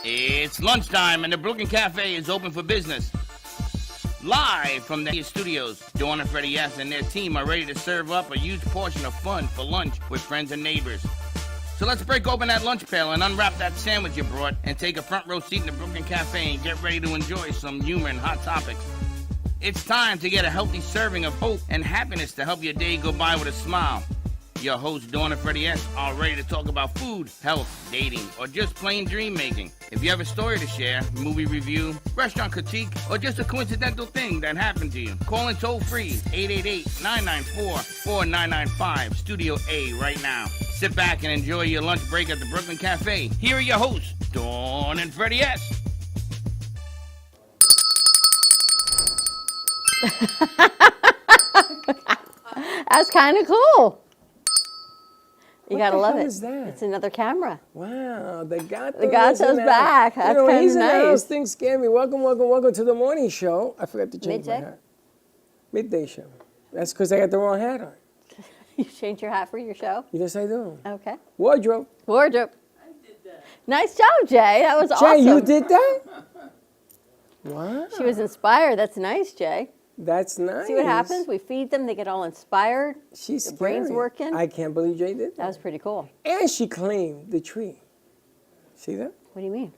It's lunchtime and the Brooklyn Cafe is open for business. Live from the studios, Dawn and Freddie S. and their team are ready to serve up a huge portion of fun for lunch with friends and neighbors. So let's break open that lunch pail and unwrap that sandwich you brought and take a front row seat in the Brooklyn Cafe and get ready to enjoy some humor and hot topics. It's time to get a healthy serving of hope and happiness to help your day go by with a smile. Your hosts, Dawn and Freddie S., are ready to talk about food, health, dating, or just plain dream making. If you have a story to share, movie review, restaurant critique, or just a coincidental thing that happened to you, call in toll free 888-994-4995, Studio A right now. Sit back and enjoy your lunch break at the Brooklyn Cafe. Here are your hosts, Dawn and Freddie S. That's kind of cool. You gotta love it. What is that? It's another camera. Wow, the gato's back. That's kind of he's in the house. nice. Things scare me. Welcome to the morning show. I forgot to change my Midday? hat. Midday show. That's because I got the wrong hat on. You changed your hat for your show? Yes, I do. Okay. Wardrobe. I did that. Nice job, Jay. That was awesome. Jay, you did that? Wow. She was inspired. That's nice, Jay. That's nice. See what happens? We feed them. They get all inspired. She's Their brain's scary. working. I can't believe Jay did That that. was pretty cool. And she claimed the tree. See that? What do you mean?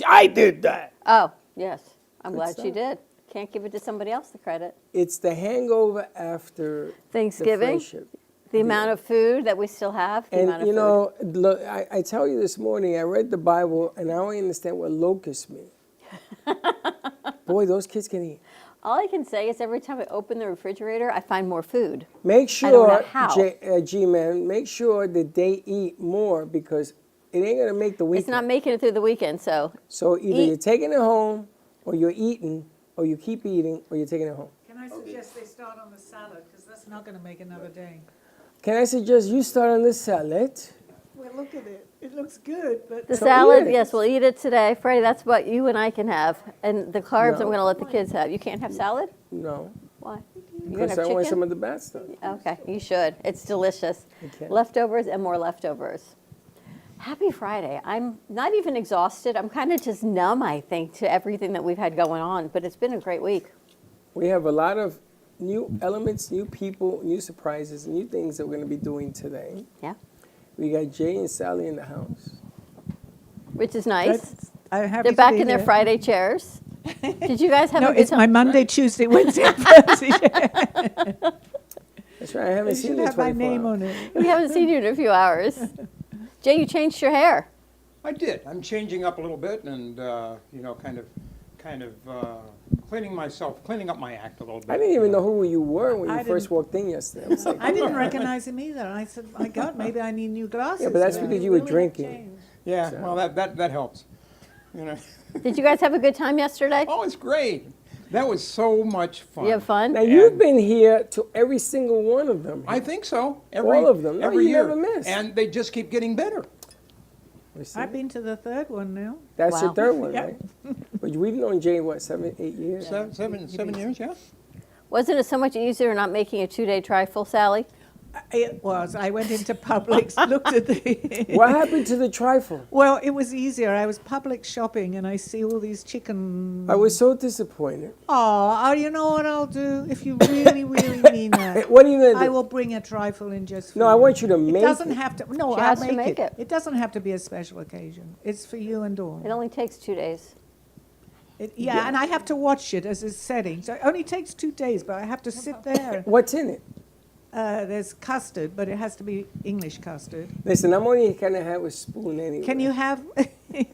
I did that. Oh, yes. I'm Good glad she stuff. did. Can't give it to somebody else the credit. It's the hangover after the Thanksgiving, friendship. the amount of food that we still have. The amount And of you food. know, look, I tell you this morning, I read the Bible and I don't understand what locusts mean. Boy, those kids can eat. All I can say is every time I open the refrigerator, I find more food. Make I don't know sure, how. G-Man, make sure that they eat more because it ain't gonna make the weekend. It's not making it through the weekend, so So either eat. you're taking it home, or you're eating, or you keep eating, or you're taking it home. Can I suggest they start on the salad, because that's not going to make another day. Can I suggest you start on the salad? Well, look at it. It looks good, but the So salad, eat it. yes, we'll eat it today. Freddie, that's what you and I can have. And the carbs No. I'm going to let the kids have. You can't have salad? No, Why? You're going because to I have want some chicken? of the bad stuff. Okay, you should. It's delicious. Okay. Leftovers and more leftovers. Happy Friday. I'm not even exhausted. I'm kind of just numb, I think, to everything that we've had going on. But it's been a great week. We have a lot of new elements, new people, new surprises, new things that we're going to be doing today. Yeah, We got Jay and Sally in the house. which is nice. I'm happy They're to back be in their here. Friday chairs. Did you guys have No, a good it's time? my Monday, Tuesday, Wednesday, and Thursday. That's right, I haven't You seen should you in have my 24 name hours. on it. We haven't seen you in a few hours. Jay, you changed your hair. I did. I'm changing up a little bit and, kind of cleaning up my act a little bit. I didn't even know who you were when I you first didn't- walked in yesterday. I was like, I didn't recognize him either. I said, my God, maybe I need new glasses. Yeah, but that's today. because you were Really have drinking. changed. Yeah, So- well, that helps. You know. Did you guys have a good time yesterday? Oh, it's great. That was so much fun. You have fun? now you've been here to every single one of them. I think so. All of them. No, every you year. never miss. And they just keep getting better. You see? I've been to the third one now. That's Wow. your third one, Yeah. right? But we've known Jay, what, 7, 8 years? Seven years, yeah. Wasn't it so much easier not making a 2-day trifle, Sally? It was. I went into Publix, looked at the... What happened to the trifle? Well, it was easier. I was Publix shopping, and I see all these chicken... I was so disappointed. Oh, you know what I'll do? If you really, really mean that, What are you going to I do? will bring a trifle in just for No, you. I want you to make It doesn't it. have to. No, She I'll has to make, make it. It doesn't have to be a special occasion. It's for you and Dawn. It only takes 2 days. Yeah, and I have to watch it as it's setting. So it only takes 2 days, but I have to sit there. What's in it? There's custard, but it has to be English custard. Listen, I'm only going to have a spoon anyway. Can you have?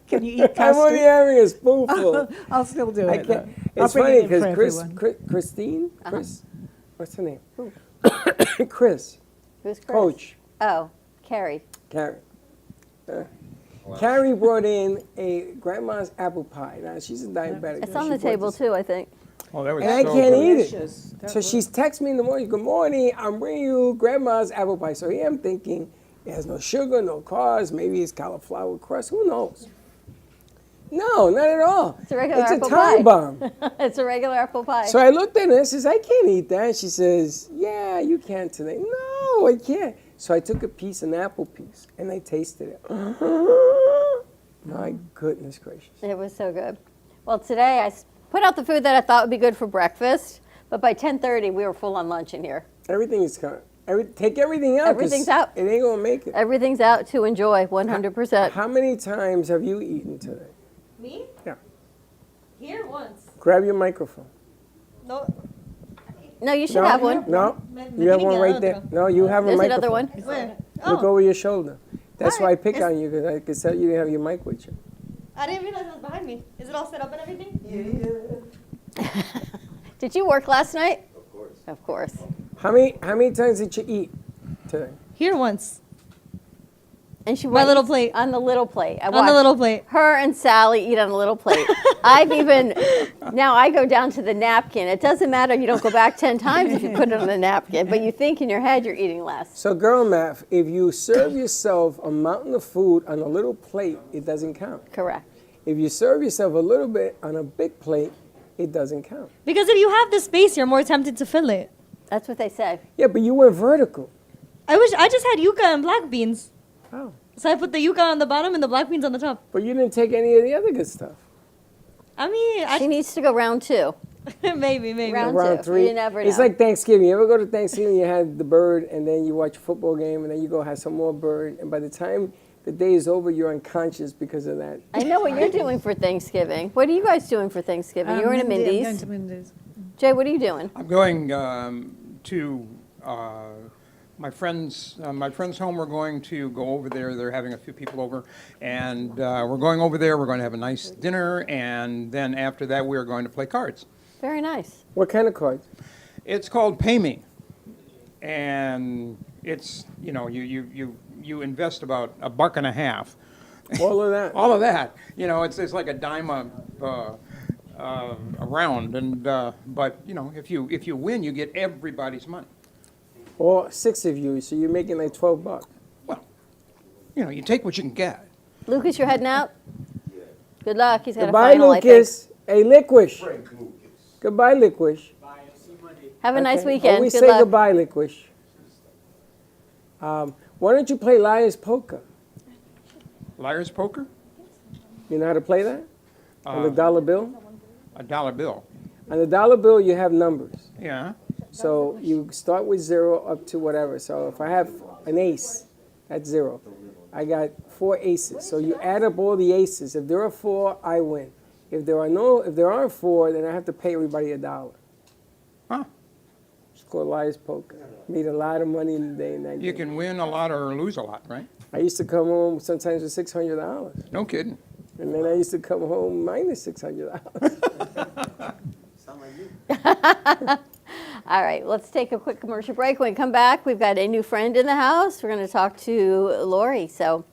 Can you eat I'm only custard? having a spoonful. I'll still do I it. can't. though. I'll It's bring funny it in for because everyone. Christine, Uh-huh. what's her name? Chris, Who's Chris? Coach, Oh, Carrie. Carrie. Carrie brought in a grandma's apple pie. Now she's a diabetic. It's but on she the brought table this- too, I think. Oh, that was And I so can't good. eat it. Delicious. That So was- she's texting me in the morning, good morning, I'm bringing you grandma's apple pie. So here I'm thinking, it has no sugar, no carbs, maybe it's cauliflower crust, who knows? No, not at all. It's a regular It's apple a time pie. bomb. It's a regular apple pie. So I looked at her and says, I can't eat that. She says, yeah, you can today. No, I can't. So I took a piece, an apple piece, and I tasted it. My goodness gracious. It was so good. Well, today I put out the food that I thought would be good for breakfast, but by 10:30 we were full on lunch in here. Everything is coming. Take everything out. 'Cause Everything's out. It ain't going to make it. Everything's out to enjoy 100%. How many times have you eaten today? Me? Yeah. Here once. Grab your microphone. No. No, you should have one. No, you have one right there. No, you have a There's microphone. another one. Where? Look over your shoulder. That's why I pick It's- on you, because I could tell you didn't have your mic with you. I didn't realize it was behind me. Is it all set up and everything? Did you work last night? Of course. Of course. How many times did you eat today? Here once. And she My went little plate. on the little plate. I On the watched little plate. her and Sally eat on the little plate. Now I go down to the napkin. It doesn't matter. You don't go back 10 times if you put it on the napkin, but you think in your head you're eating less. So, girl math, if you serve yourself a mountain of food on a little plate, it doesn't count. Correct. If you serve yourself a little bit on a big plate, it doesn't count. Because if you have the space, you're more tempted to fill it. That's what they say. Yeah, but you went vertical. I just had yuca and black beans. Oh. So I put the yuca on the bottom and the black beans on the top. But you didn't take any of the other good stuff. I mean, She needs to go round 2. maybe. Round Round 2. 3. You never know. It's like Thanksgiving. You ever go to Thanksgiving, you had the bird, and then you watch a football game, and then you go have some more bird, and by the time the day is over, you're unconscious because of that. I know what you're doing for Thanksgiving. What are you guys doing for Thanksgiving? You're in a I'm going Mindy's. to Mindy's. Jay, what are you doing? I'm going to my friend's home. We're going to go over there. They're having a few people over, and we're going over there. We're going to have a nice dinner, and then after that, we are going to play cards. Very nice. What kind of cards? It's called Pay Me, and it's you invest about $1.50. All of that. All of that, it's like a dime a round, and but if you win, you get everybody's money. Or 6 of you, so you're making like $12. Well, you take what you can get. Lucas, you're heading out? Good luck. He's got Goodbye, a final, Lucas. Hey, Liquish. Goodbye, Liquish. Have a nice Okay. weekend. Always Good say luck. goodbye, Liquish. Why don't you play Liar's Poker? Liar's Poker, You know how to play that? On the dollar bill? a dollar bill. On the dollar bill, you have numbers. Yeah. So you start with 0 up to whatever. So if I have an ace, that's 0. I got 4 aces. So you add up all the aces. If there are 4, I win. If there aren't 4, then I have to pay everybody $1. Huh. It's called Liar's Poker. Made a lot of money in the day and that You game. can win a lot or lose a lot, right? I used to come home sometimes with $600. No kidding. And then I used to come home minus $600. All right, let's take a quick commercial break. When we come back, we've got a new friend in the house. We're going to talk to Lori. So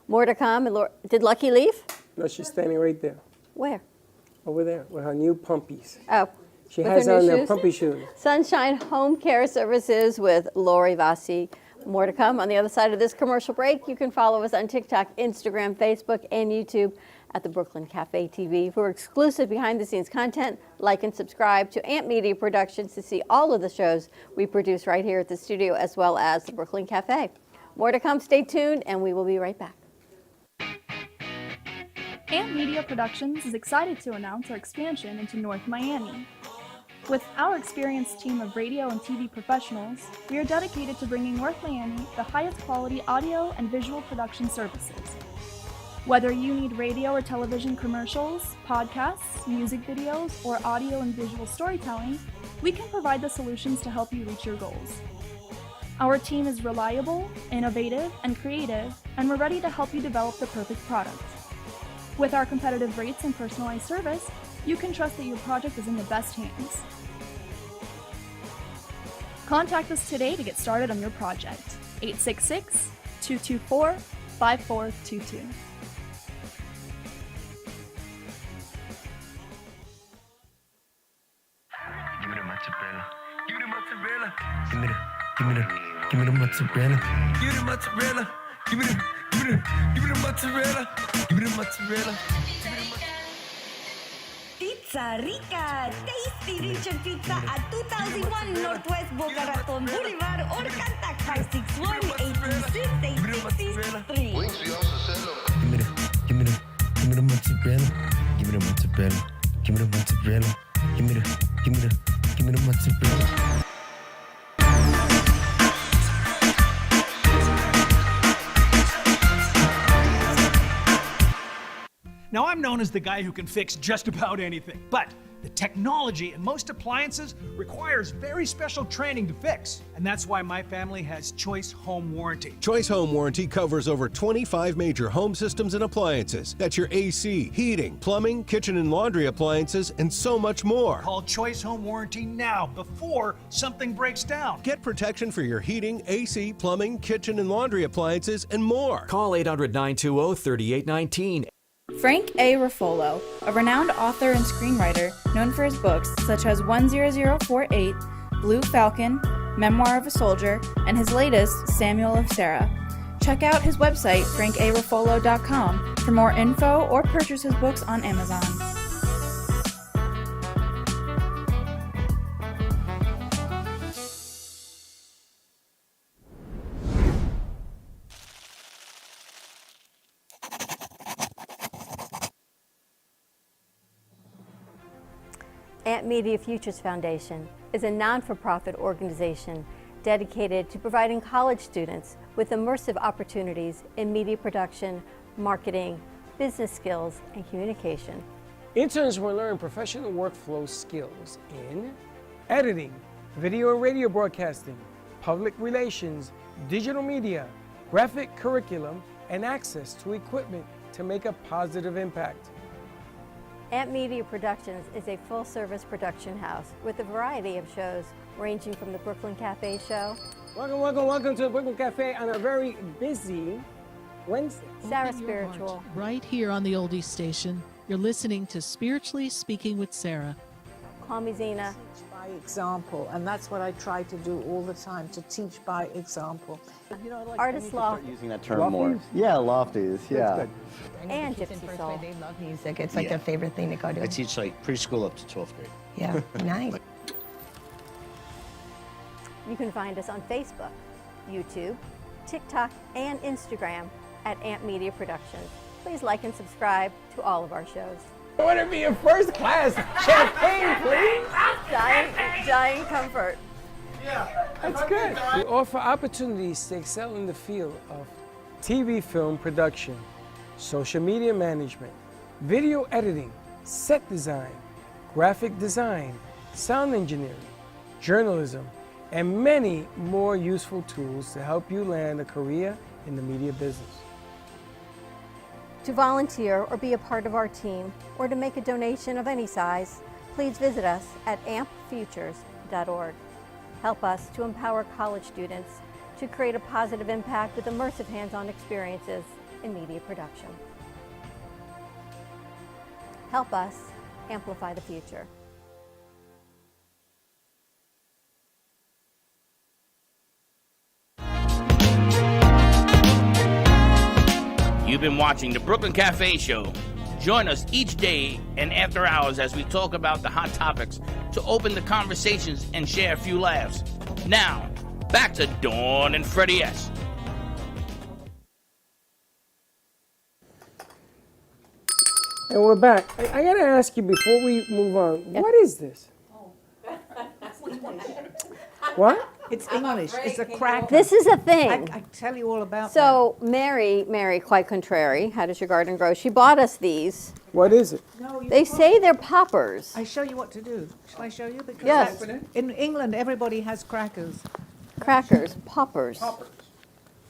more to come. And did Lucky leave? No, she's standing right there. Where? Over there with her new pumpies. Oh. She With has her on new their shoes? pumpy shoes. Sunshine Home Care Services with Lori Vasi. More to come. On the other side of this commercial break, you can follow us on TikTok, Instagram, Facebook, and YouTube at the Brooklyn Cafe TV. For exclusive behind-the-scenes content, like and subscribe to Amp Media Productions to see all of the shows we produce right here at the studio, as well as the Brooklyn Cafe. More to come. Stay tuned, and we will be right back. Amp Media Productions is excited to announce our expansion into North Miami. With our experienced team of radio and TV professionals, we are dedicated to bringing North Miami the highest quality audio and visual production services. Whether you need radio or television commercials, podcasts, music videos, or audio and visual storytelling, we can provide the solutions to help you reach your goals. Our team is reliable, innovative, and creative, and we're ready to help you develop the perfect product. With our competitive rates and personalized service, you can trust that your project is in the best hands. Contact us today to get started on your project. 866-224-5422. Give me the mozzarella. Give me the mozzarella. Give me the mozzarella. Give me the mozzarella. Give me the mozzarella. Give me the mozzarella. Pizza Rica, tasty rich and pizza at 2001 Northwest Boca Raton Boulevard or contact 561-826-8663. Give me the mozzarella. Give me the mozzarella. Give me the mozzarella. Give me the mozzarella. Now, I'm known as the guy who can fix just about anything, but the technology in most appliances requires very special training to fix. And that's why my family has Choice Home Warranty. Choice Home Warranty covers over 25 major home systems and appliances. That's your AC, heating, plumbing, kitchen and laundry appliances, and so much more. Call Choice Home Warranty now before something breaks down. Get protection for your heating, AC, plumbing, kitchen and laundry appliances, and more. Call 800-920-3819. Frank A. Ruffolo, a renowned author and screenwriter known for his books such as 10048, Blue Falcon, Memoir of a Soldier, and his latest, Samuel of Sarah. Check out his website, frankaruffolo.com, for more info or purchase his books on Amazon. Ant Media Futures Foundation is a non-for-profit organization dedicated to providing college students with immersive opportunities in media production, marketing, business skills, and communication. Interns will learn professional workflow skills in editing, video and radio broadcasting, public relations, digital media, graphic curriculum, and access to equipment to make a positive impact. Ant Media Productions is a full-service production house with a variety of shows ranging from the Brooklyn Cafe show. Welcome to the Brooklyn Cafe on a very busy Wednesday. Sarah Spiritual. Right here on the Oldies station, you're listening to Spiritually Speaking with Sarah. Call me Zena. Teach by example, and that's what I try to do all the time, to teach by example. You know, Artist Law. Using that term more. Yeah, lofties, yeah. And Gypsy Soul. They love music. It's like their favorite thing to go do. I teach like preschool up to 12th grade. Yeah, nice. You can find us on Facebook, YouTube, TikTok, and Instagram at Ant Media Productions. Please like and subscribe to all of our shows. I want to be in first class champagne, please. Dying comfort. Yeah, that's good. We offer opportunities to excel in the field of TV film production, social media management, video editing, set design, graphic design, sound engineering, journalism, and many more useful tools to help you land a career in the media business. To volunteer or be a part of our team, or to make a donation of any size, please visit us at ampfutures.org. Help us to empower college students to create a positive impact with immersive hands-on experiences in media production. Help us amplify the future. You've been watching the Brooklyn Cafe Show. Join us each day and after hours as we talk about the hot topics to open the conversations and share a few laughs. Now, back to Dawn and Freddie S. And we're back. I gotta ask you before we move on, what is this? What? It's English. It's a cracker. This is a thing. I tell you all about So Mary, quite contrary, how does your garden grow? She bought us these. What is it? No, They say they're poppers. I show you what to do. Shall I show you? Because Yes. in England, everybody has crackers. Crackers, poppers.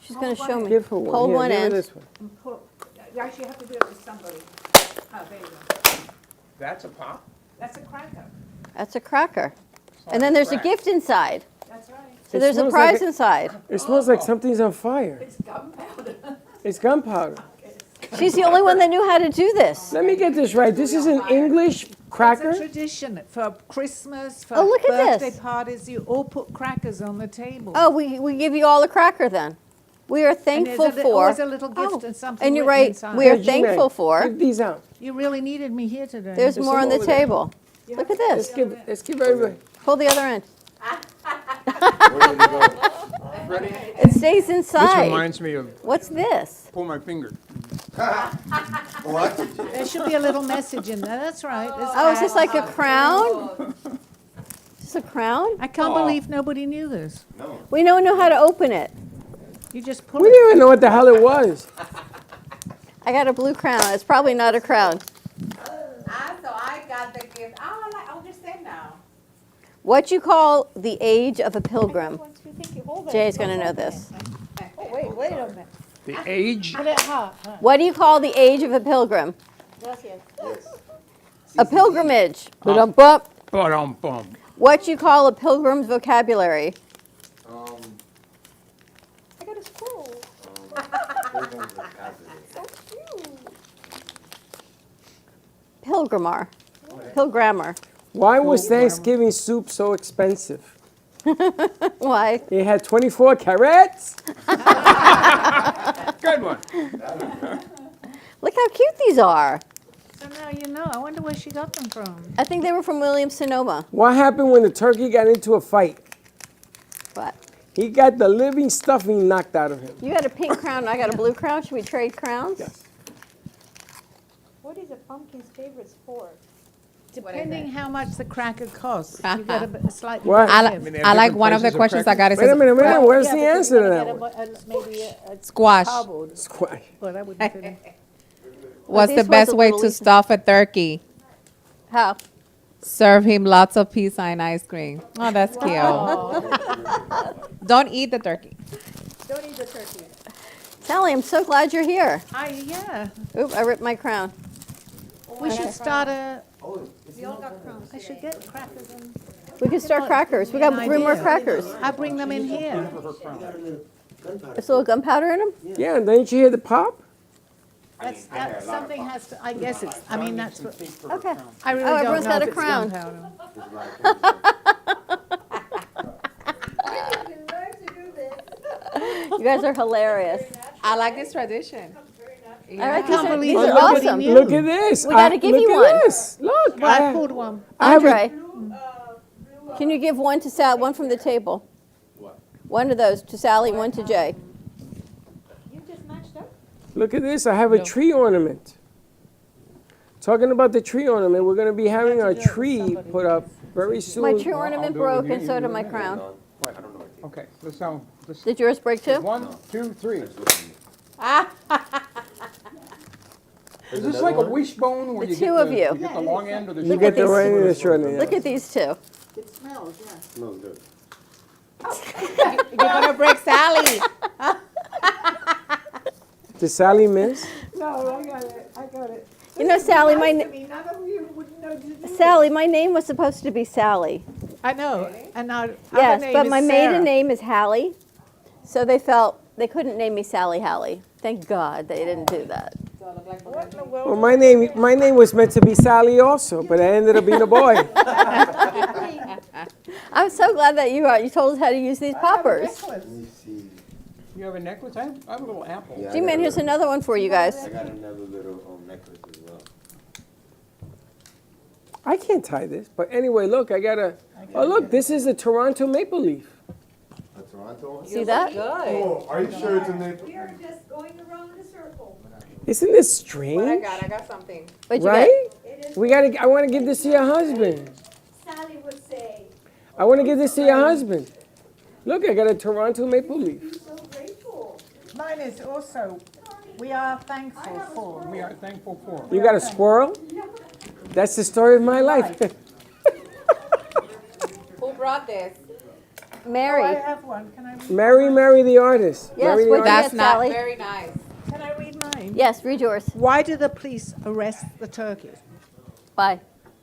She's going to show me. Give her one. Hold Here, one give her end. this one. You actually have to do it with somebody. Oh, there you go. That's a pop? That's a cracker. That's a cracker. And then there's a gift inside. That's right. So It there's a smells prize like inside. It smells like something's on fire. It's gunpowder. It's gunpowder. She's the only one that knew how to do this. Let me get this right. This is an English cracker? It's a tradition for Christmas, for Oh, look at birthday this. parties. You all put crackers on the table. Oh, we give you all a cracker then. We are And thankful there's for. always a little gift and something And you're written right. inside. We are Hey, Gina, thankful for. Give these out. You really needed me here today. There's There's more on some the over there. table. Look at this. Let's give everybody. Pull the other end. It stays This inside. reminds me of What's this? pull my finger. What? There should be a little message in there. That's right. Oh, is this like a crown? Is this a crown? I can't believe nobody knew this. We don't know how to open it. You just pull We it. didn't even know what the hell it was. I got a blue crown. It's probably not a crown. So I got the gift. I understand now. What you call the age of a pilgrim? Jay's going to know this. Oh, wait a minute. The age? What do you call the age of a pilgrim? A pilgrimage. Ba-dum-bum. Ba-dum-bum. What you call a pilgrim's vocabulary? I got a scroll. So cute. Pilgrimar. Pilgrammer. Why was Thanksgiving soup so expensive? Why? It had 24 carrots. Good one. Look how cute these are. So now you know. I wonder where she got them from. I think they were from Williams-Sonoma. What happened when the turkey got into a fight? What? He got the living stuffing knocked out of him. You got a pink crown and I got a blue crown. Should we trade crowns? Yes. What is a pumpkin's favorite sport? Depending how much the cracker costs, you get a slightly. What? I like one of the questions I got. It Wait a says, minute. Where's the answer to that one? Maybe a Squash. cardboard. Squash. But I wouldn't fit in. What's the best way to stuff a turkey? How? Serve him lots of peace and ice cream. Oh, that's cute. Don't eat the turkey. Don't eat the turkey. Sally, I'm so glad you're here. Yeah. Oop, I ripped my crown. We should start a. We all got crumbs. I should get crackers and. We can start crackers. We got 3 more crackers. I bring them in here. There's a little gunpowder in them? Yeah, didn't you hear the pop? That's something has to. I guess it's. I mean, that's what. Okay. I really Oh, don't everyone's know got if a it's crown. gunpowder. You guys are hilarious. I like this tradition. I can't believe these are nobody awesome. knew. Look at this. We gotta give you look one. At this. Look. I pulled one. I have a- Andre, can you give one to Sally, one from the table? What? One of those to Sally, one to Jay. You just matched up? Look at this. I have a tree ornament. Talking about the tree ornament, we're going to be having our tree put up very soon. My tree ornament broke and so did my crown. Okay, let's now. Did yours break too? 1, 2, 3. Is this like a wishbone where The you two get of the, you. get the long end or the You short get the end? right and the short end. Look at these two. It smells, yeah. Smells good. You're gonna break Sally. Did Sally miss? No, I got it. You know, Sally, None of you would know. Sally, my name was supposed to be Sally. I know, and our Yes, name but is my Sarah. maiden name is Hallie. So they felt they couldn't name me Sally Hallie. Thank God they didn't do that. What in the world? Well, my name was meant to be Sally also, but I ended up being a boy. I'm so glad that you told us how to use these poppers. Let me see. You have a necklace? I have a little apple. Yeah, I G-Man, got here's a- another one for you guys. I got another little necklace as well. I can't tie this, but anyway, look, I got a. Oh, look, this is a Toronto maple leaf. A Toronto one? See that? Oh, are you sure it's a maple? We are just going around in a circle. Isn't this strange? I got something. What'd you Right? get? We gotta. I want to give this to your husband. Sally would say. I want to give this to your husband. Look, I got a Toronto maple leaf. So grateful. Mine is also. We are thankful for. We are thankful for. You got a squirrel? That's the story of my life. Who brought this? Mary. I have one. Can I read? Mary the artist. Yes, Mary the what'd you artist. get, Sally? Very nice. Can I read mine? Yes, read yours. Why did the police arrest the turkey? Bye.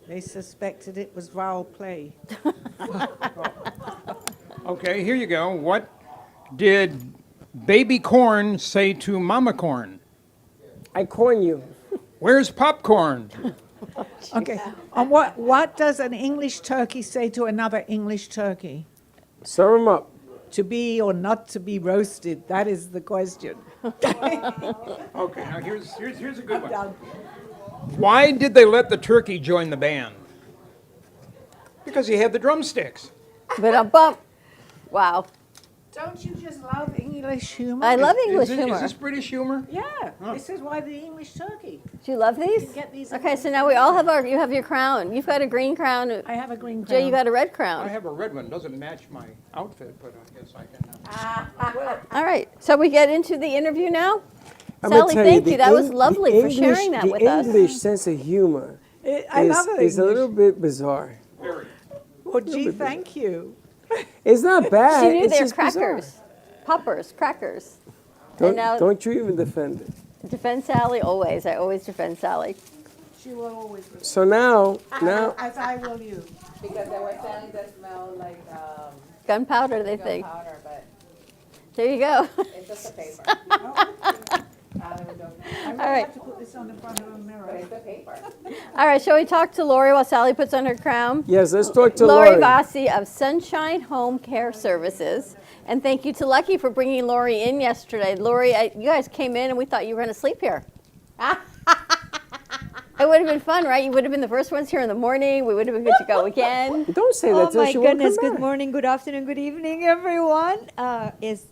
They suspected it was foul play. Okay, here you go. What did baby corn say to mama corn? I corn you. Where's popcorn? Okay. And what does an English turkey say to another English turkey? Serve them up. To be or not to be roasted? That is the question. Okay, now here's a good one. Why did they let the turkey join the band? Because he had the drumsticks. But bump. Wow. Don't you just love English English humor. I love English Is humor. this British humor? Yeah, this is why the English turkey. Do you love these? You get these Okay, so now we all have you have your crown. You've got a green crown. I have a green Jay, crown. you got a red I crown. have a red one. Doesn't match my outfit, but I guess I can. All right, so we get into the interview now? I'm gonna Sally, tell thank the you. That was Eng- lovely the for sharing that with the us. English sense of humor I love it. is a little bit bizarre. Well, gee, thank you. It's not bad. She knew it's they're just bizarre. crackers. Poppers, crackers. And now, Don't you even defend it. defend Sally always. I always defend Sally. She will always. So now, As I will you. Because they were saying they smell like Gunpowder, they think. gunpowder, but There you go. it's just a paper. I really All right. have to put this on the front of a mirror. But it's a paper. All right, shall we talk to Lori while Sally puts on her crown? yes, let's talk to Lori Lori. Vasi of Sunshine Home Care Services. And thank you to Lucky for bringing Lori in yesterday. Lori, you guys came in and we thought you were going to sleep here. It would have been fun, right? You would have been the first ones here in the morning. We would have been good to go again. Don't say that. Oh till my she won't goodness! come Good back. morning, good afternoon, good evening, everyone.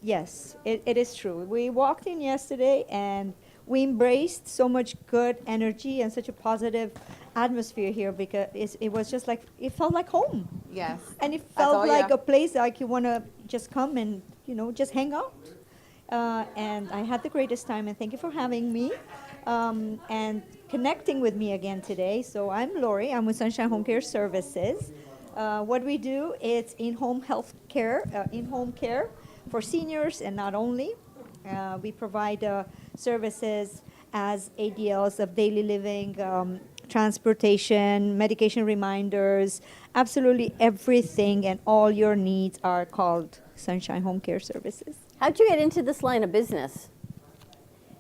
Yes, it is true. We walked in yesterday and we embraced so much good energy and such a positive atmosphere here because it was just like it felt like home, Yes. and it That's all, felt like yeah. a place like you want to just come and just hang out. And I had the greatest time, and thank you for having me and connecting with me again today. So I'm Lori. I'm with Sunshine Home Care Services. What we do is in-home health care, in-home care for seniors, and not only. We provide services as ADLs of daily living, transportation, medication reminders, absolutely everything, and all your needs are called Sunshine Home Care Services. How'd you get into this line of business?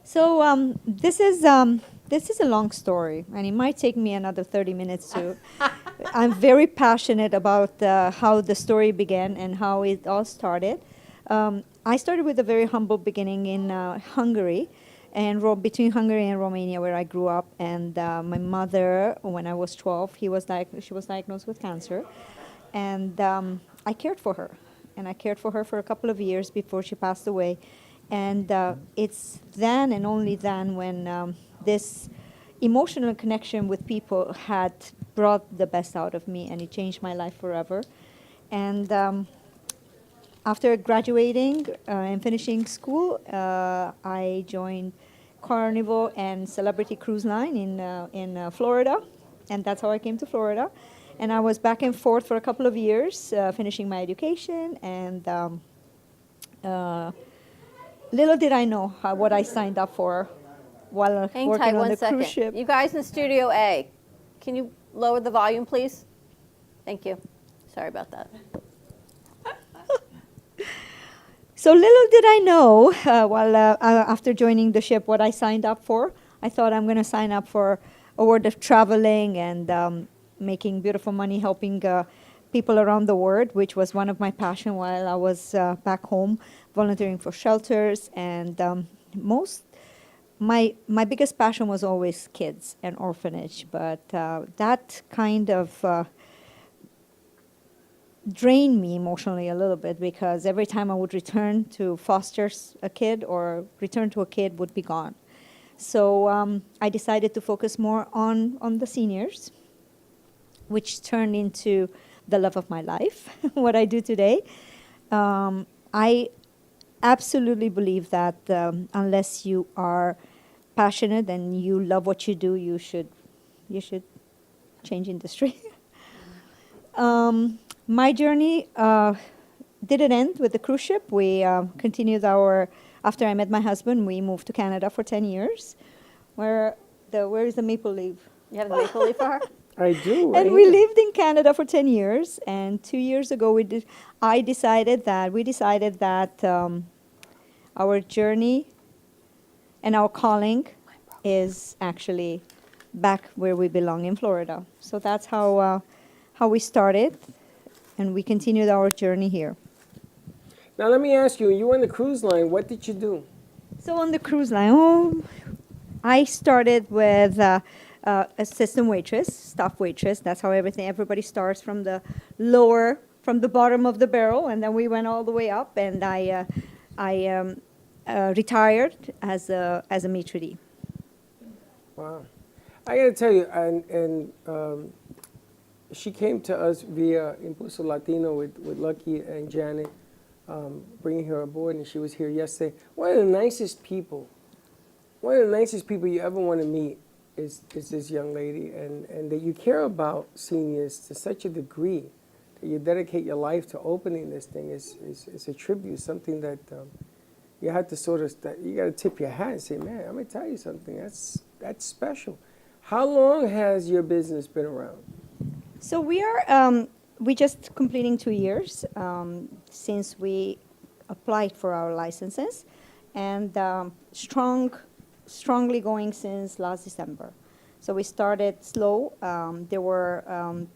So this is a long story, and it might take me another 30 minutes to. I'm very passionate about how the story began and how it all started. I started with a very humble beginning in Hungary, and between Hungary and Romania, where I grew up. And my mother, when I was 12, she was diagnosed with cancer, and I cared for her. And I cared for her for a couple of years before she passed away. And it's then and only then when this emotional connection with people had brought the best out of me, and it changed my life forever. And after graduating and finishing school, I joined Carnival and Celebrity Cruise Line in Florida, and that's how I came to Florida. And I was back and forth for a couple of years, finishing my education, and little did I know what I signed up for while Hang working tight on one the second. cruise ship. You guys in Studio A, can you lower the volume, please? Thank you. Sorry about that. So little did I know, after joining the ship, what I signed up for. I thought I'm going to sign up for a world of traveling and making beautiful money, helping people around the world, which was one of my passion while I was back home, volunteering for shelters. And my biggest passion was always kids and orphanage, but that kind of drained me emotionally a little bit, because every time I would return to foster a kid or return to a kid would be gone. So I decided to focus more on the seniors, which turned into the love of my life, what I do today. I absolutely believe that unless you are passionate and you love what you do, you should change industry. My journey didn't end with the cruise ship. We continued after I met my husband, we moved to Canada for 10 years. Where is the maple leaf? You have the maple leaf for her? I do. And we lived in Canada for 10 years. And 2 years ago, we decided that our journey and our calling is actually back where we belong in Florida. So that's how we started, and we continued our journey here. Now let me ask you, you were on the cruise line, what did you do? So on the cruise line, I started with assistant waitress, staff waitress. That's how everybody starts from the bottom of the barrel, and then we went all the way up, and I I retired as a maitre d'. Wow. I got to tell you, and she came to us via Impulso Latino with Lucky and Janet, bringing her aboard, and she was here yesterday. One of the nicest people you ever want to meet is this young lady, and that you care about seniors to such a degree that you dedicate your life to opening this thing is a tribute, something that you have to you got to tip your hat and say, man, I'm going to tell you something, that's special. How long has your business been around? So we just completing 2 years since we applied for our licenses, and strongly going since last December. So we started slow. There were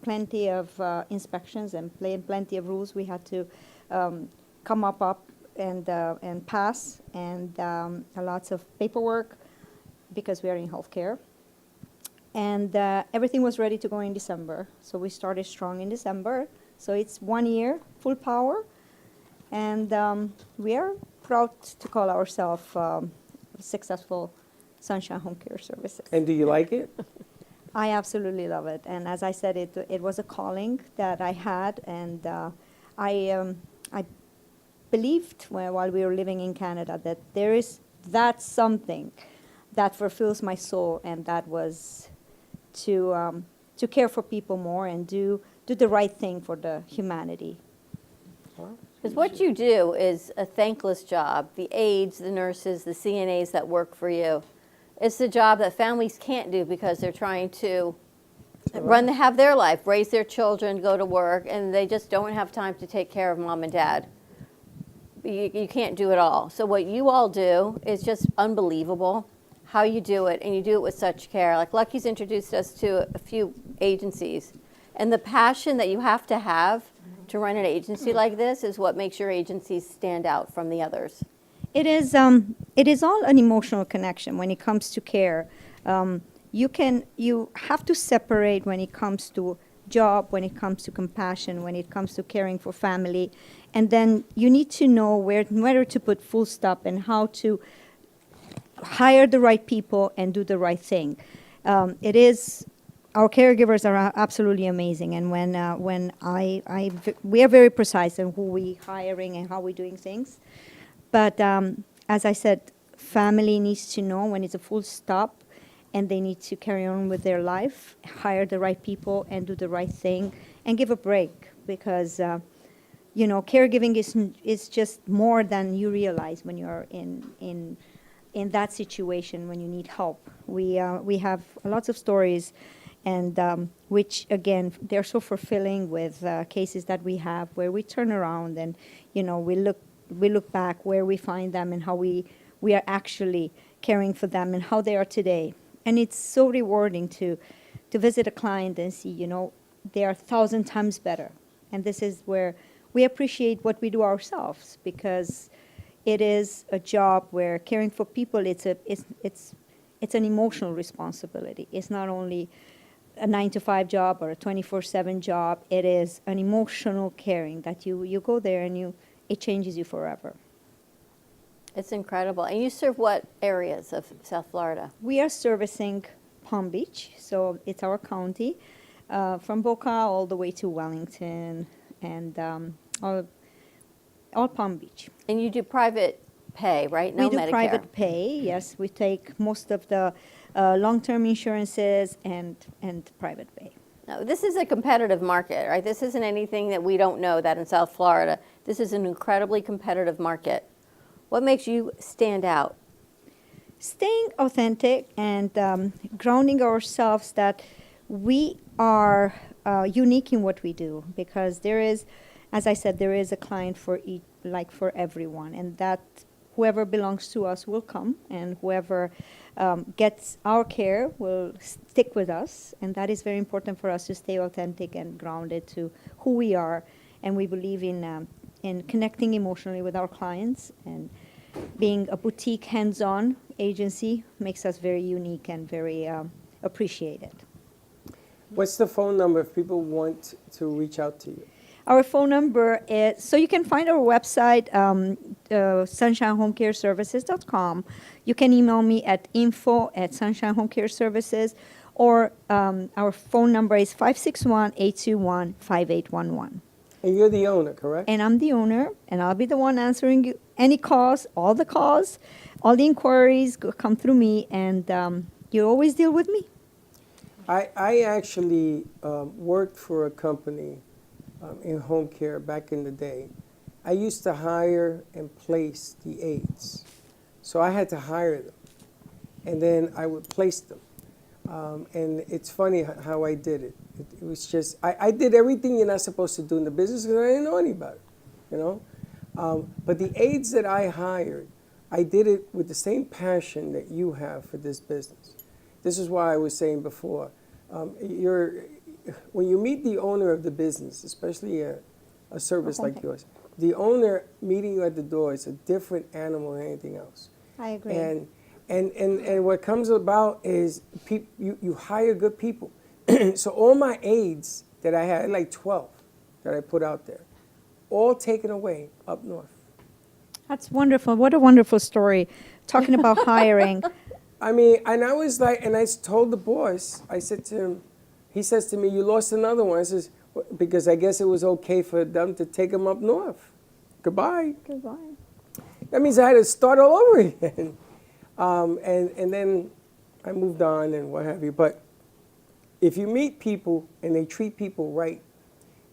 plenty of inspections and plenty of rules we had to come up and pass, and lots of paperwork because we are in healthcare. And everything was ready to go in December. So we started strong in December. So it's 1 year, full power. And we are proud to call ourselves successful Sunshine Home Care Services. And do you like it? I absolutely love it. And as I said, it was a calling that I had. And I believed while we were living in Canada that that's something that fulfills my soul, and that was to care for people more and do the right thing for the humanity. Because what you do is a thankless job. The aides, the nurses, the CNAs that work for you, it's the job that families can't do because they're trying to have their life, raise their children, go to work, and they just don't have time to take care of mom and dad. You can't do it all. So what you all do is just unbelievable, how you do it, and you do it with such care. Like Lucky's introduced us to a few agencies, and the passion that you have to run an agency like this is what makes your agencies stand out from the others. It is all an emotional connection when it comes to care. You have to separate when it comes to job, when it comes to compassion, when it comes to caring for family, and then you need to know where to put full stop and how to hire the right people and do the right thing. Our caregivers are absolutely amazing, and when we are very precise in who we hiring and how we doing things. But as I said, family needs to know when it's a full stop, and they need to carry on with their life, hire the right people, and do the right thing, and give a break, because caregiving is just more than you realize when you're in that situation when you need help. We have lots of stories, and which again they're so fulfilling with cases that we have where we turn around and we look back where we find them and how we are actually caring for them and how they are today. And it's so rewarding to visit a client and see they are 1,000 times better. And this is where we appreciate what we do ourselves, because it is a job where caring for people, it's an emotional responsibility. It's not only a 9-to-5 job or a 24/7 job. It is an emotional caring that you go there and it changes you forever. It's incredible. And you serve what areas of South Florida? We are servicing Palm Beach, so it's our county, from Boca all the way to Wellington, and all Palm Beach. And you do private pay, right? No we do Medicare. Private pay, yes. We take most of the long-term insurances and private pay. Now, this is a competitive market, right? This isn't anything that we don't know that in South Florida. This is an incredibly competitive market. What makes you stand out? Staying authentic and grounding ourselves that we are unique in what we do, because there is, as I said, there is a client for each, like for everyone, and that whoever belongs to us will come, and whoever gets our care will stick with us, and that is very important for us to stay authentic and grounded to who we are, and we believe in connecting emotionally with our clients, and being a boutique hands-on agency makes us very unique and very appreciated. What's the phone number if people want to reach out to you? Our phone number is, so you can find our website, sunshinehomecareservices.com. You can email me at info@sunshinehomecareservices, or our phone number is 561-821-5811. And you're the owner, correct? And I'm the owner, and I'll be the one answering you any calls, all the inquiries come through me, and you always deal with me. I actually worked for a company in home care back in the day. I used to hire and place the aides. So I had to hire them, and then I would place them. And it's funny how I did it. It was just, I did everything you're not supposed to do in the business because I didn't know any about it, you know? But the aides that I hired, I did it with the same passion that you have for this business. This is why I was saying before, when you meet the owner of the business, especially a service like yours, the owner meeting you at the door is a different animal than anything else. I agree. And what comes about is you hire good people. So all my aides that I had, like 12 that I put out there, all taken away up north. That's wonderful. What a wonderful story. Talking about hiring. I mean, and I was like, and I told the boss, I said to him, he says to me, you lost another one. I says, because I guess it was okay for them to take him up north. Goodbye. Goodbye. That means I had to start all over again. And then I moved on and what have you. But if you meet people and they treat people right,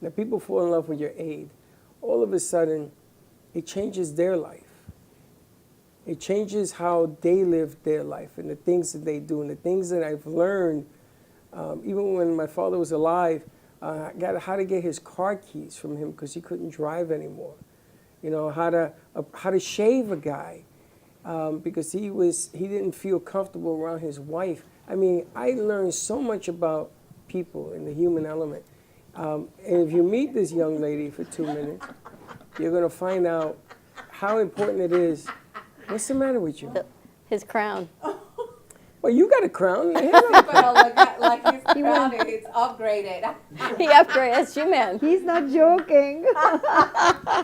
and the people fall in love with your aide, all of a sudden, it changes their life. It changes how they live their life and the things that they do and the things that I've learned. Even when my father was alive, I got how to get his car keys from him because he couldn't drive anymore. You know, how to shave a guy because he didn't feel comfortable around his wife. I mean, I learned so much about people and the human element. And if you meet this young lady for 2 minutes, you're going to find out how important it is. What's the matter with you? His crown. Well, you got a crown. Like his crown is upgraded. He upgraded. It's you, man. He's not joking.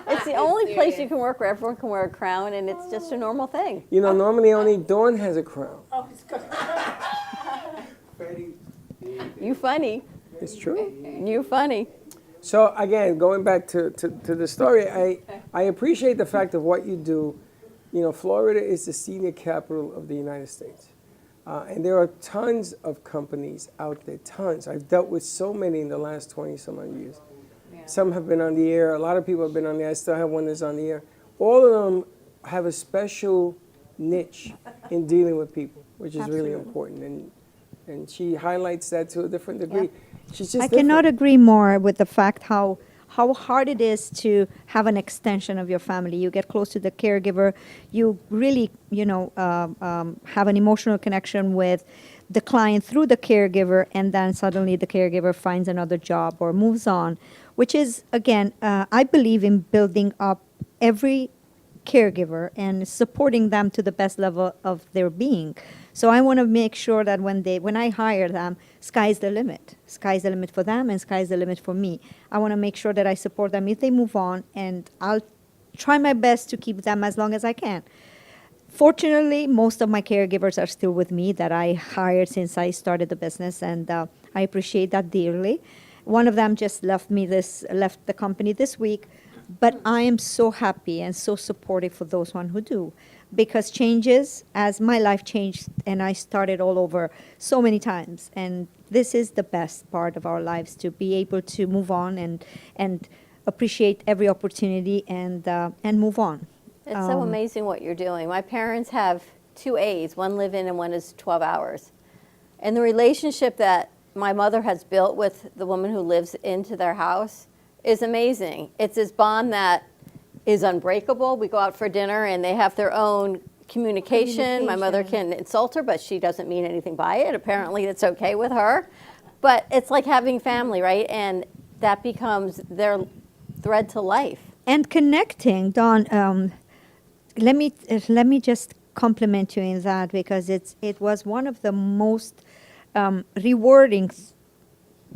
It's the only place you can work where everyone can wear a crown, and it's just a normal thing. You know, normally only Dawn has a crown. Oh, it's good. You funny. It's true. You funny. So again, going back to the story, I appreciate the fact of what you do. You know, Florida is the senior capital of the United States. And there are tons of companies out there, tons. I've dealt with so many in the last 20-some-odd years. Yeah. Some have been on the air. A lot of people have been on the air. I still have one that's on the air. All of them have a special niche in dealing with people, which is really important. And she highlights that to a different degree. Yeah. She's just I cannot agree more with the fact how hard it is to have an extension of your family. You get close to the caregiver. You really, have an emotional connection with the client through the caregiver, and then suddenly the caregiver finds another job or moves on, which is, again, I believe in building up every caregiver and supporting them to the best level of their being. So I want to make sure that when I hire them, sky's the limit. Sky's the limit for them and sky's the limit for me. I want to make sure that I support them if they move on, and I'll try my best to keep them as long as I can. Fortunately, most of my caregivers are still with me that I hired since I started the business, and I appreciate that dearly. One of them just left the company this week, but I am so happy and so supportive for those one who do. Because changes, as my life changed, and I started all over so many times. And this is the best part of our lives, to be able to move on and appreciate every opportunity and move on. It's so amazing what you're doing. My parents have 2 aides, one live-in and one is 12 hours. And the relationship that my mother has built with the woman who lives into their house is amazing. It's this bond that is unbreakable. We go out for dinner and they have their own communication. My mother can insult her, but she doesn't mean anything by it. Apparently it's okay with her. But it's like having family, right? And that becomes their thread to life. And connecting, Dawn, let me just compliment you in that, because it was one of the most rewarding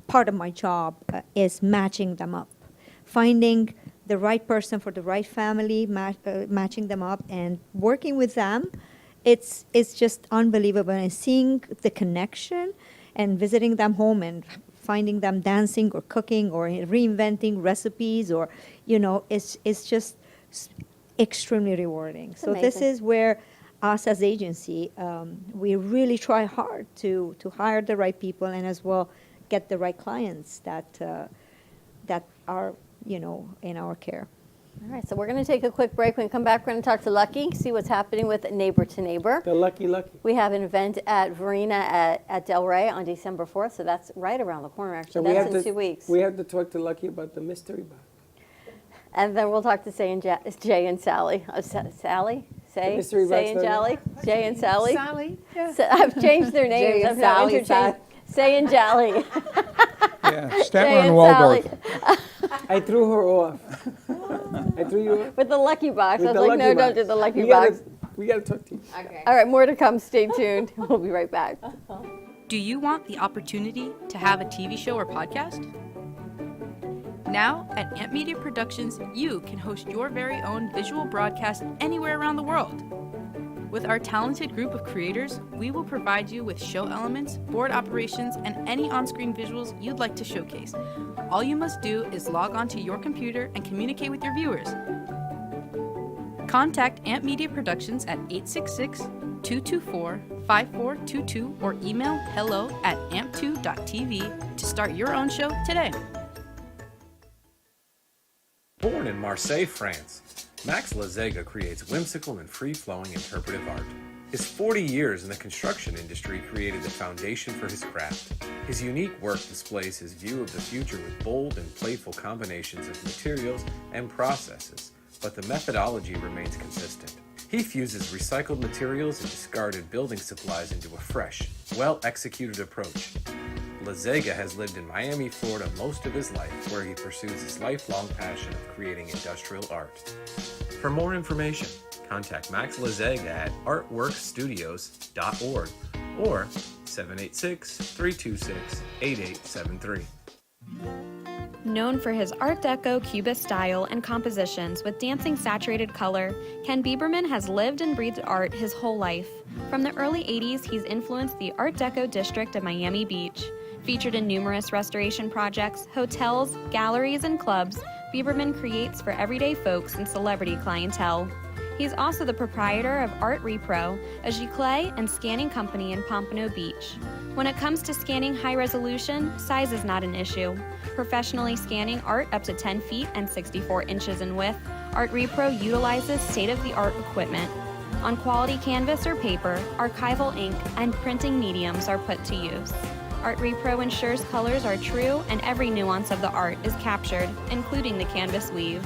part of my job is matching them up. Finding the right person for the right family, matching them up and working with them. It's just unbelievable. And seeing the connection and visiting them home and finding them dancing or cooking or reinventing recipes, or, it's just extremely rewarding. So this is where us as agency, we really try hard to hire the right people and as well get the right clients that are, in our care. All right, so we're going to take a quick break. When we come back, we're going to talk to Lucky, see what's happening with Neighbor to Neighbor. The Lucky. We have an event at Verena at Del Rey on December 4th, so that's right around the corner, actually. So that's in 2 weeks. We have to talk to Lucky about the mystery box. And then we'll talk to Jay and Sally. Sally? Say and Jolly? Jay and Sally? Sally, yeah. So I've changed their names. Jay and I've now Sally, interchanged. Say and Jolly. Yeah, Jay Statler and and Waldorf. I threw her off. I threw you off? With the Lucky Box. With I was the like, no, Lucky don't Box. do the Lucky We Box. We got to talk to you. Okay. All right, more to come. Stay tuned. We'll be right back. Do you want the opportunity to have a TV show or podcast? Now, at Amp Media Productions, you can host your very own visual broadcast anywhere around the world. With our talented group of creators, we will provide you with show elements, board operations, and any on-screen visuals you'd like to showcase. All you must do is log onto your computer and communicate with your viewers. Contact Amp Media Productions at 866-224-5422 or email hello@amp2.tv to start your own show today. Born in Marseille, France, Max Lazega creates whimsical and free-flowing interpretive art. His 40 years in the construction industry created the foundation for his craft. His unique work displays his view of the future with bold and playful combinations of materials and processes, but the methodology remains consistent. He fuses recycled materials and discarded building supplies into a fresh, well-executed approach. Lazega has lived in Miami, Florida most of his life, where he pursues his lifelong passion of creating industrial art. For more information, contact Max Lazega at artworkstudios.org or 786-326-8873. Known for his Art Deco Cubist style and compositions with dancing saturated color, Ken Bieberman has lived and breathed art his whole life. From the early 80s, he's influenced the Art Deco district of Miami Beach. Featured in numerous restoration projects, hotels, galleries, and clubs, Bieberman creates for everyday folks and celebrity clientele. He's also the proprietor of Art Repro, a giclée and scanning company in Pompano Beach. When it comes to scanning high resolution, size is not an issue. Professionally scanning art up to 10 feet and 64 inches in width, Art Repro utilizes state-of-the-art equipment. On quality canvas or paper, archival ink and printing mediums are put to use. Art Repro ensures colors are true and every nuance of the art is captured, including the canvas weave.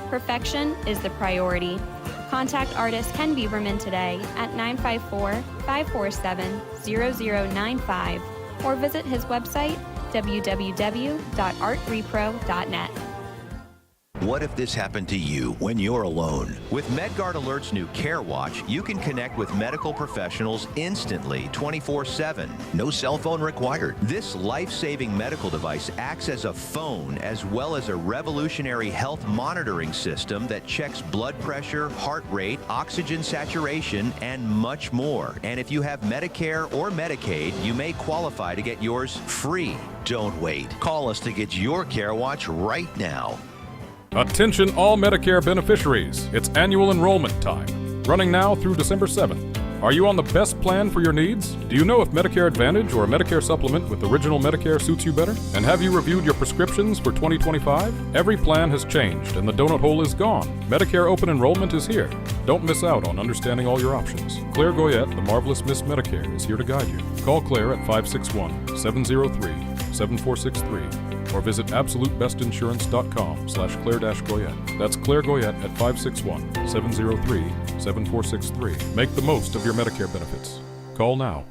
Perfection is the priority. Contact artist Ken Bieberman today at 954-547-0095 or visit his website www.artrepro.net. What if this happened to you when you're alone? With MedGuard Alert's new Care Watch, you can connect with medical professionals instantly, 24/7. No cell phone required. This life-saving medical device acts as a phone as well as a revolutionary health monitoring system that checks blood pressure, heart rate, oxygen saturation, and much more. And if you have Medicare or Medicaid, you may qualify to get yours free. Don't wait. Call us to get your Care Watch right now. Attention all Medicare beneficiaries, it's annual enrollment time, running now through December 7th. Are you on the best plan for your needs? Do you know if Medicare Advantage or a Medicare supplement with Original Medicare suits you better? And have you reviewed your prescriptions for 2025? Every plan has changed and the donut hole is gone. Medicare open enrollment is here. Don't miss out on understanding all your options. Claire Goyette, the marvelous Miss Medicare, is here to guide you. Call Claire at 561-703-7463. or visit absolutebestinsurance.com/Claire-Goyette. That's Claire Goyette at 561-703-7463. Make the most of your Medicare benefits. Call now.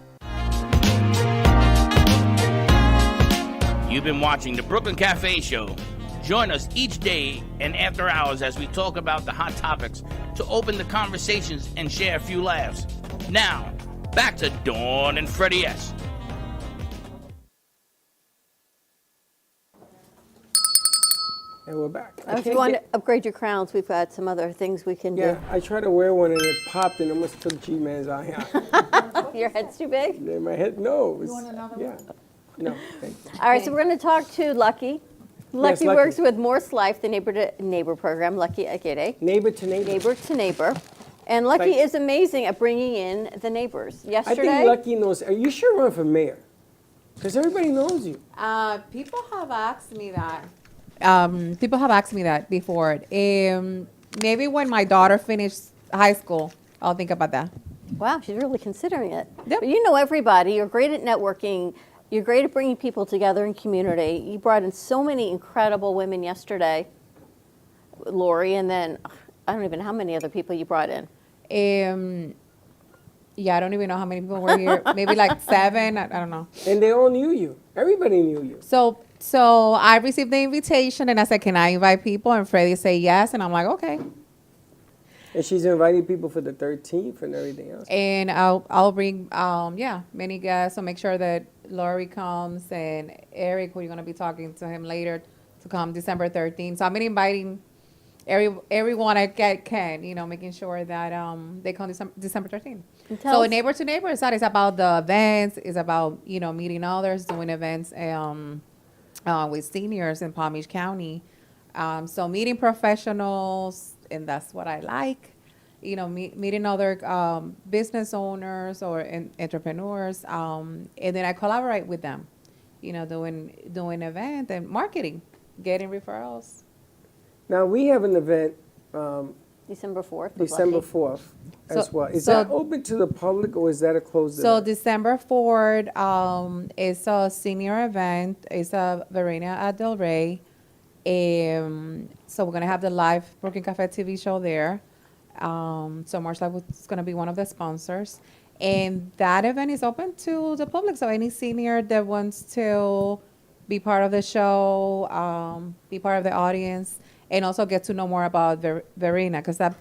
You've been watching the Brooklyn Cafe Show. Join us each day and after hours as we talk about the hot topics to open the conversations and share a few laughs. Now, back to Dawn and Freddie S. And we're back. If you want to upgrade your crowns, we've got some other things we can Yeah, I tried to wear one and it popped and almost took G-Man's eye out. do. Your head's too big? Yeah, my head, no. You want another Yeah. No, thank you. All right, so we're going to talk to Lucky. Lucky Lucky. works with Morse Life, the neighbor to neighbor program. Lucky Agede. Neighbor to neighbor. Neighbor to neighbor. And Lucky Like- is amazing at bringing in the neighbors. I Yesterday, think Lucky knows. You should run for mayor. Because everybody knows you. People have asked me that. People have asked me that before. Maybe when my daughter finished high school, I'll think about that. wow, she's really considering it. But you know everybody. You're great at networking. You're great at bringing people together in community. You brought in so many incredible women yesterday, Lori, and then I don't even know how many other people you brought in. Yeah, I don't even know how many people were here. Maybe like 7. I don't know. And they all knew you. Everybody knew you. So I received the invitation and I said, "Can I invite people?" And Freddie said yes, and I'm like, "Okay." And she's inviting people for the 13th and everything else. And I'll bring many guests. So make sure that Lori comes and Eric, who you're gonna be talking to him later, to come December 13th. So I'm inviting everyone I can, making sure that they come December 13th. So neighbor to neighbor is that it's about the events, it's about meeting others, doing events with seniors in Palm Beach County. So meeting professionals, and that's what I like. Meeting other business owners or entrepreneurs, and then I collaborate with them. Doing event and marketing, getting referrals. Now, we have an event December 4th. December 4th as well. Is so- that open to the public or is that a closed So event? December 4th is a senior event. It's a Verena at Del Rey. So we're going to have the live Brooklyn Cafe TV show there. So March Life is going to be one of the sponsors. And that event is open to the public. So any senior that wants to be part of the show, be part of the audience, and also get to know more about Verena, because that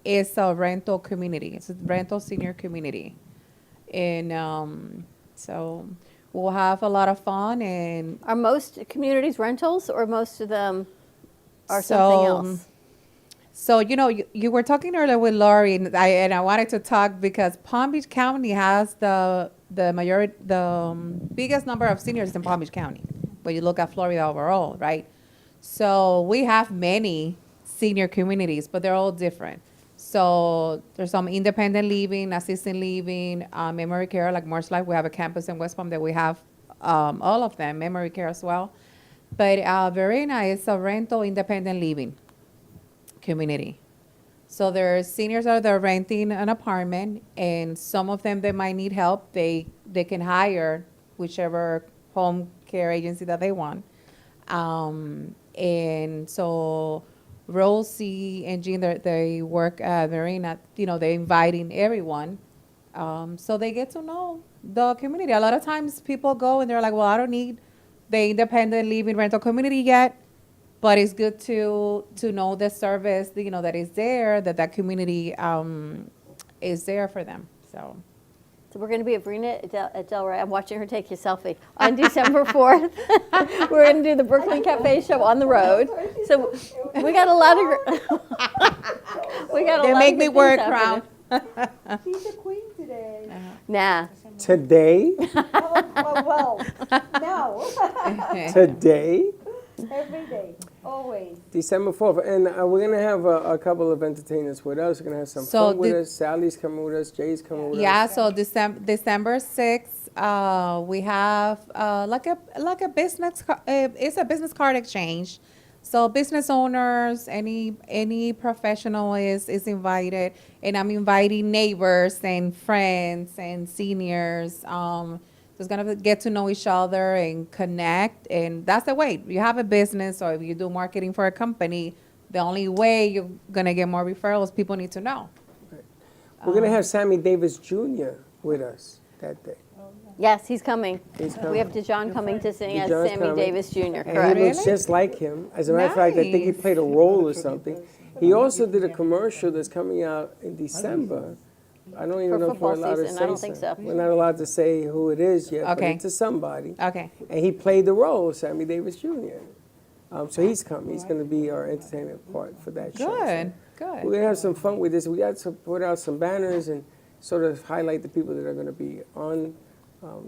is a rental community. It's a rental senior community. And so we'll have a lot of fun. And Are most communities rentals, or most of them are something else? So, you were talking earlier with Lori, and I wanted to talk because Palm Beach County has the biggest number of seniors in Palm Beach County. But you look at Florida overall, right? So we have many senior communities, but they're all different. So there's some independent living, assisted living, memory care, like March Life. We have a campus in West Palm that we have all of them, memory care as well. But Verena is a rental independent living community. So there's seniors that are renting an apartment, and some of them, they might need help. They can hire whichever home care agency that they want. And so Rosie and Jean, they work at Verena, they're inviting everyone. So they get to know the community. A lot of times people go and they're like, well, I don't need the independent living rental community yet, but it's good to know the service, that is there, that community is there for them. So we're going to be at Verena at Del Rey. I'm watching her take your selfie on December 4th. We're going to do the Brooklyn Cafe show on the road. So we got a lot of. They make me wear a crown. She's a queen today. Nah. Today? Well, no. Today? Every day, always. December 4th. And we're going to have a couple of entertainers with us. We're going to have some fun with us. Sally's coming with us. Jay's coming with us. Yeah, so December 6th, we have like a business, it's a business card exchange. So business owners, any professional is invited, and I'm inviting neighbors and friends and seniors. Just gonna get to know each other and connect, and that's the way. You have a business, or if you do marketing for a company, the only way you're gonna get more referrals, people need to know. We're going to have Sammy Davis Jr. with us that day. Yes, he's coming. He's coming. We have DeJohn coming to sing as DeJohn's Sammy coming. Davis Jr. And Correct. he looks just like him. As a matter of fact, I think he played a role or something. He also did a commercial that's coming out in December. I don't even know if we're football allowed to season. say I don't think so. We're not allowed to say who it is yet, but Okay. it's to somebody. Okay. And he played the role, Sammy Davis Jr. So he's coming. He's going to be our entertainment part for that show. Good, So good. we're going to have some fun with this. We got to put out some banners and sort of highlight the people that are going to be on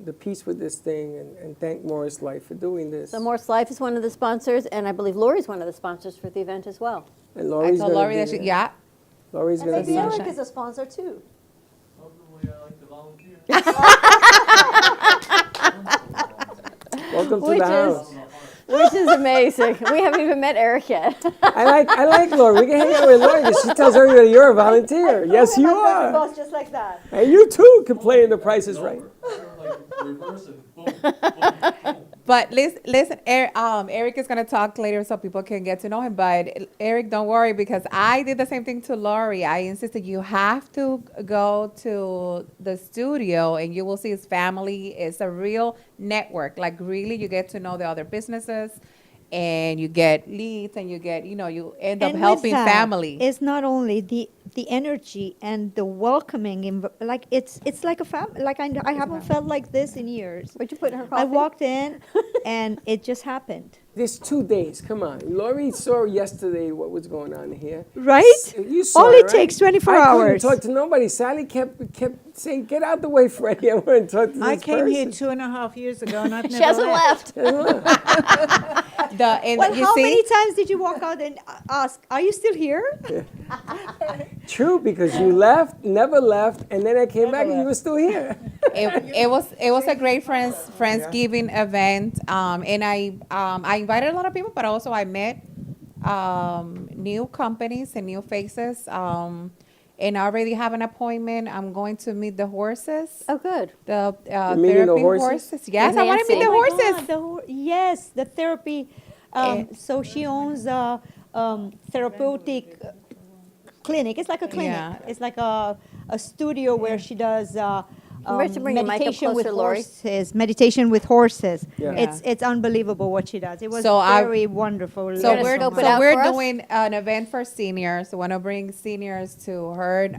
the piece with this thing and thank Morris Life for doing this. So Morse Life is one of the sponsors, and I believe Lori's one of the sponsors for the event as well. And I Lori's told going Lori to that be she, yeah. Lori's going to be Eric is a sponsor too. Welcome to the house. Which is amazing. We haven't even met Eric yet. I like Lori. We can hang out with Lori because she tells everybody you're a volunteer. Yes, you are. Boss just like that. And you too can play in The Price is Right. But listen, Eric is going to talk later so people can get to know him. But Eric, don't worry, because I did the same thing to Lori. I insisted you have to go to the studio and you will see his family. It's a real network. Like really, you get to know the other businesses and you get leads and you get, you end up helping family. It's not only the energy and the welcoming, like it's like a family. Like I haven't felt like this in years. Where'd you put in her coffee? I walked in, and it just happened. There's 2 days. Come on. Lori saw yesterday what was going on here. Right? You saw All it, it right? takes 24 I hours. couldn't talk to nobody. Sally kept saying, "Get out the way, Freddie. I want to talk to this I came here person." 2.5 years ago, and I've never She hasn't left. Well, how many times did you walk out and ask, "Are you still here?" True, because you left, never left, and then I came back and you were still here. It was a great Friendsgiving event, and I invited a lot of people, but also I met new companies and new faces. And I already have an appointment. I'm going to meet the horses. Oh, good. The meeting the therapy horses? Yes, I want to meet the horses. Yes, the therapy. So she owns a therapeutic clinic. It's like a clinic. Yeah. It's like a studio where she does Where's she bringing the mic up meditation with closer, Lori? horses. Meditation with horses. Yeah. It's unbelievable what she does. It was So very wonderful. So gonna we're scope it out we're for us? doing an event for seniors. We want to bring seniors to her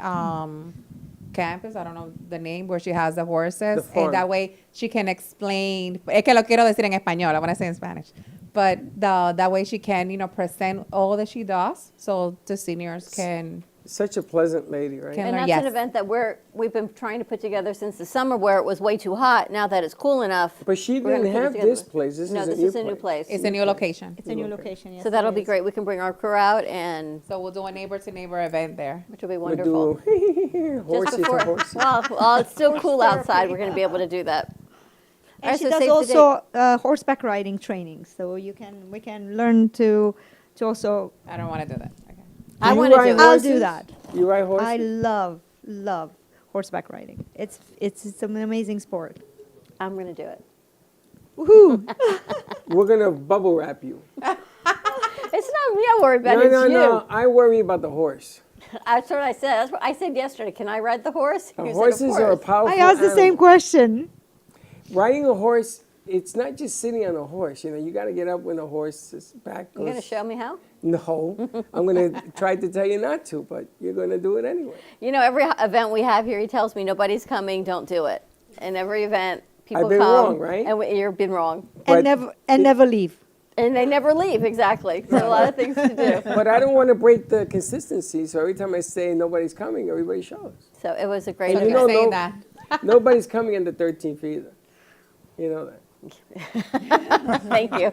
campus. I don't know the name where she has the horses, The farm. and that way she can explain. Es que lo quiero decir en español. I want to say in Spanish, but that way she can present all that she does, so the seniors can. Such a pleasant lady, right? Can- And that's Yes. an event that we've been trying to put together since the summer, where it was way too hot. Now that it's cool enough, But she we're gonna didn't put it have together. this place. This No, is this a new is a new place. It's a new location. It's a new location. Yes, So that'll it be is. great. We can bring our crew out, and So we'll do a neighbor to neighbor event there. which will be We'll wonderful. do horses Just before, to horses. well, it's still cool outside. We're going to be able to do that. All And right, she so does save the also horseback riding training. So we can learn to also. I don't want to do that. Okay. I Do you want to ride do it. I'll horses? do that. You ride horses? I love horseback riding. It's an amazing sport. I'm going to do it. Woohoo! We're going to bubble wrap you. It's not me I'm worried about. No, it's no, you. no. I worry about the horse. That's what I said. That's what I said yesterday. Can I ride the horse? The You said, "Of horses are a course." powerful I asked the same animal. question. Riding a horse, it's not just sitting on a horse. You got to get up when the horse's back goes. You going to show me how? No, I'm going to try to tell you not to, but you're going to do it anyway. You know, every event we have here, he tells me nobody's coming, don't do it. And every event, people I've been come. wrong, right? And you've been wrong. But And never leave. And they never leave, exactly. So a lot of things to do. But I don't want to break the consistency, so every time I say nobody's coming, everybody shows. So it was a great And you event. know, saying no- nobody's coming on the 13th either. You know that. Thank you.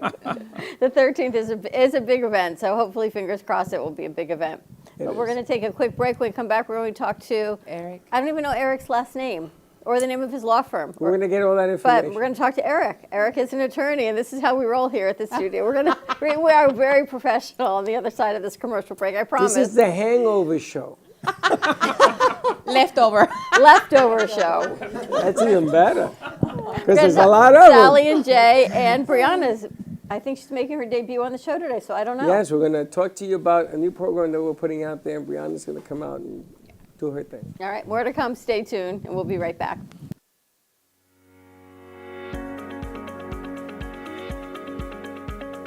The 13th is a big event, so hopefully, fingers crossed, it will be a big event. But we're going to take a quick break. When we come back, we're going to talk to Eric. I don't even know Eric's last name or the name of his law firm. We're going to get all that But information. we're going to talk to Eric. Eric is an attorney, and this is how we roll here at the studio. We are very professional on the other side of this commercial break, I promise. This is the Hangover Show. Leftover. Leftover show. That's even better. Because there's We've a got lot of Sally them. and Jay and Brianna's. I think she's making her debut on the show today, so I don't know. Yes, we're going to talk to you about a new program that we're putting out there, and Brianna's going to come out and do her thing. All right, more to come. Stay tuned, and we'll be right back.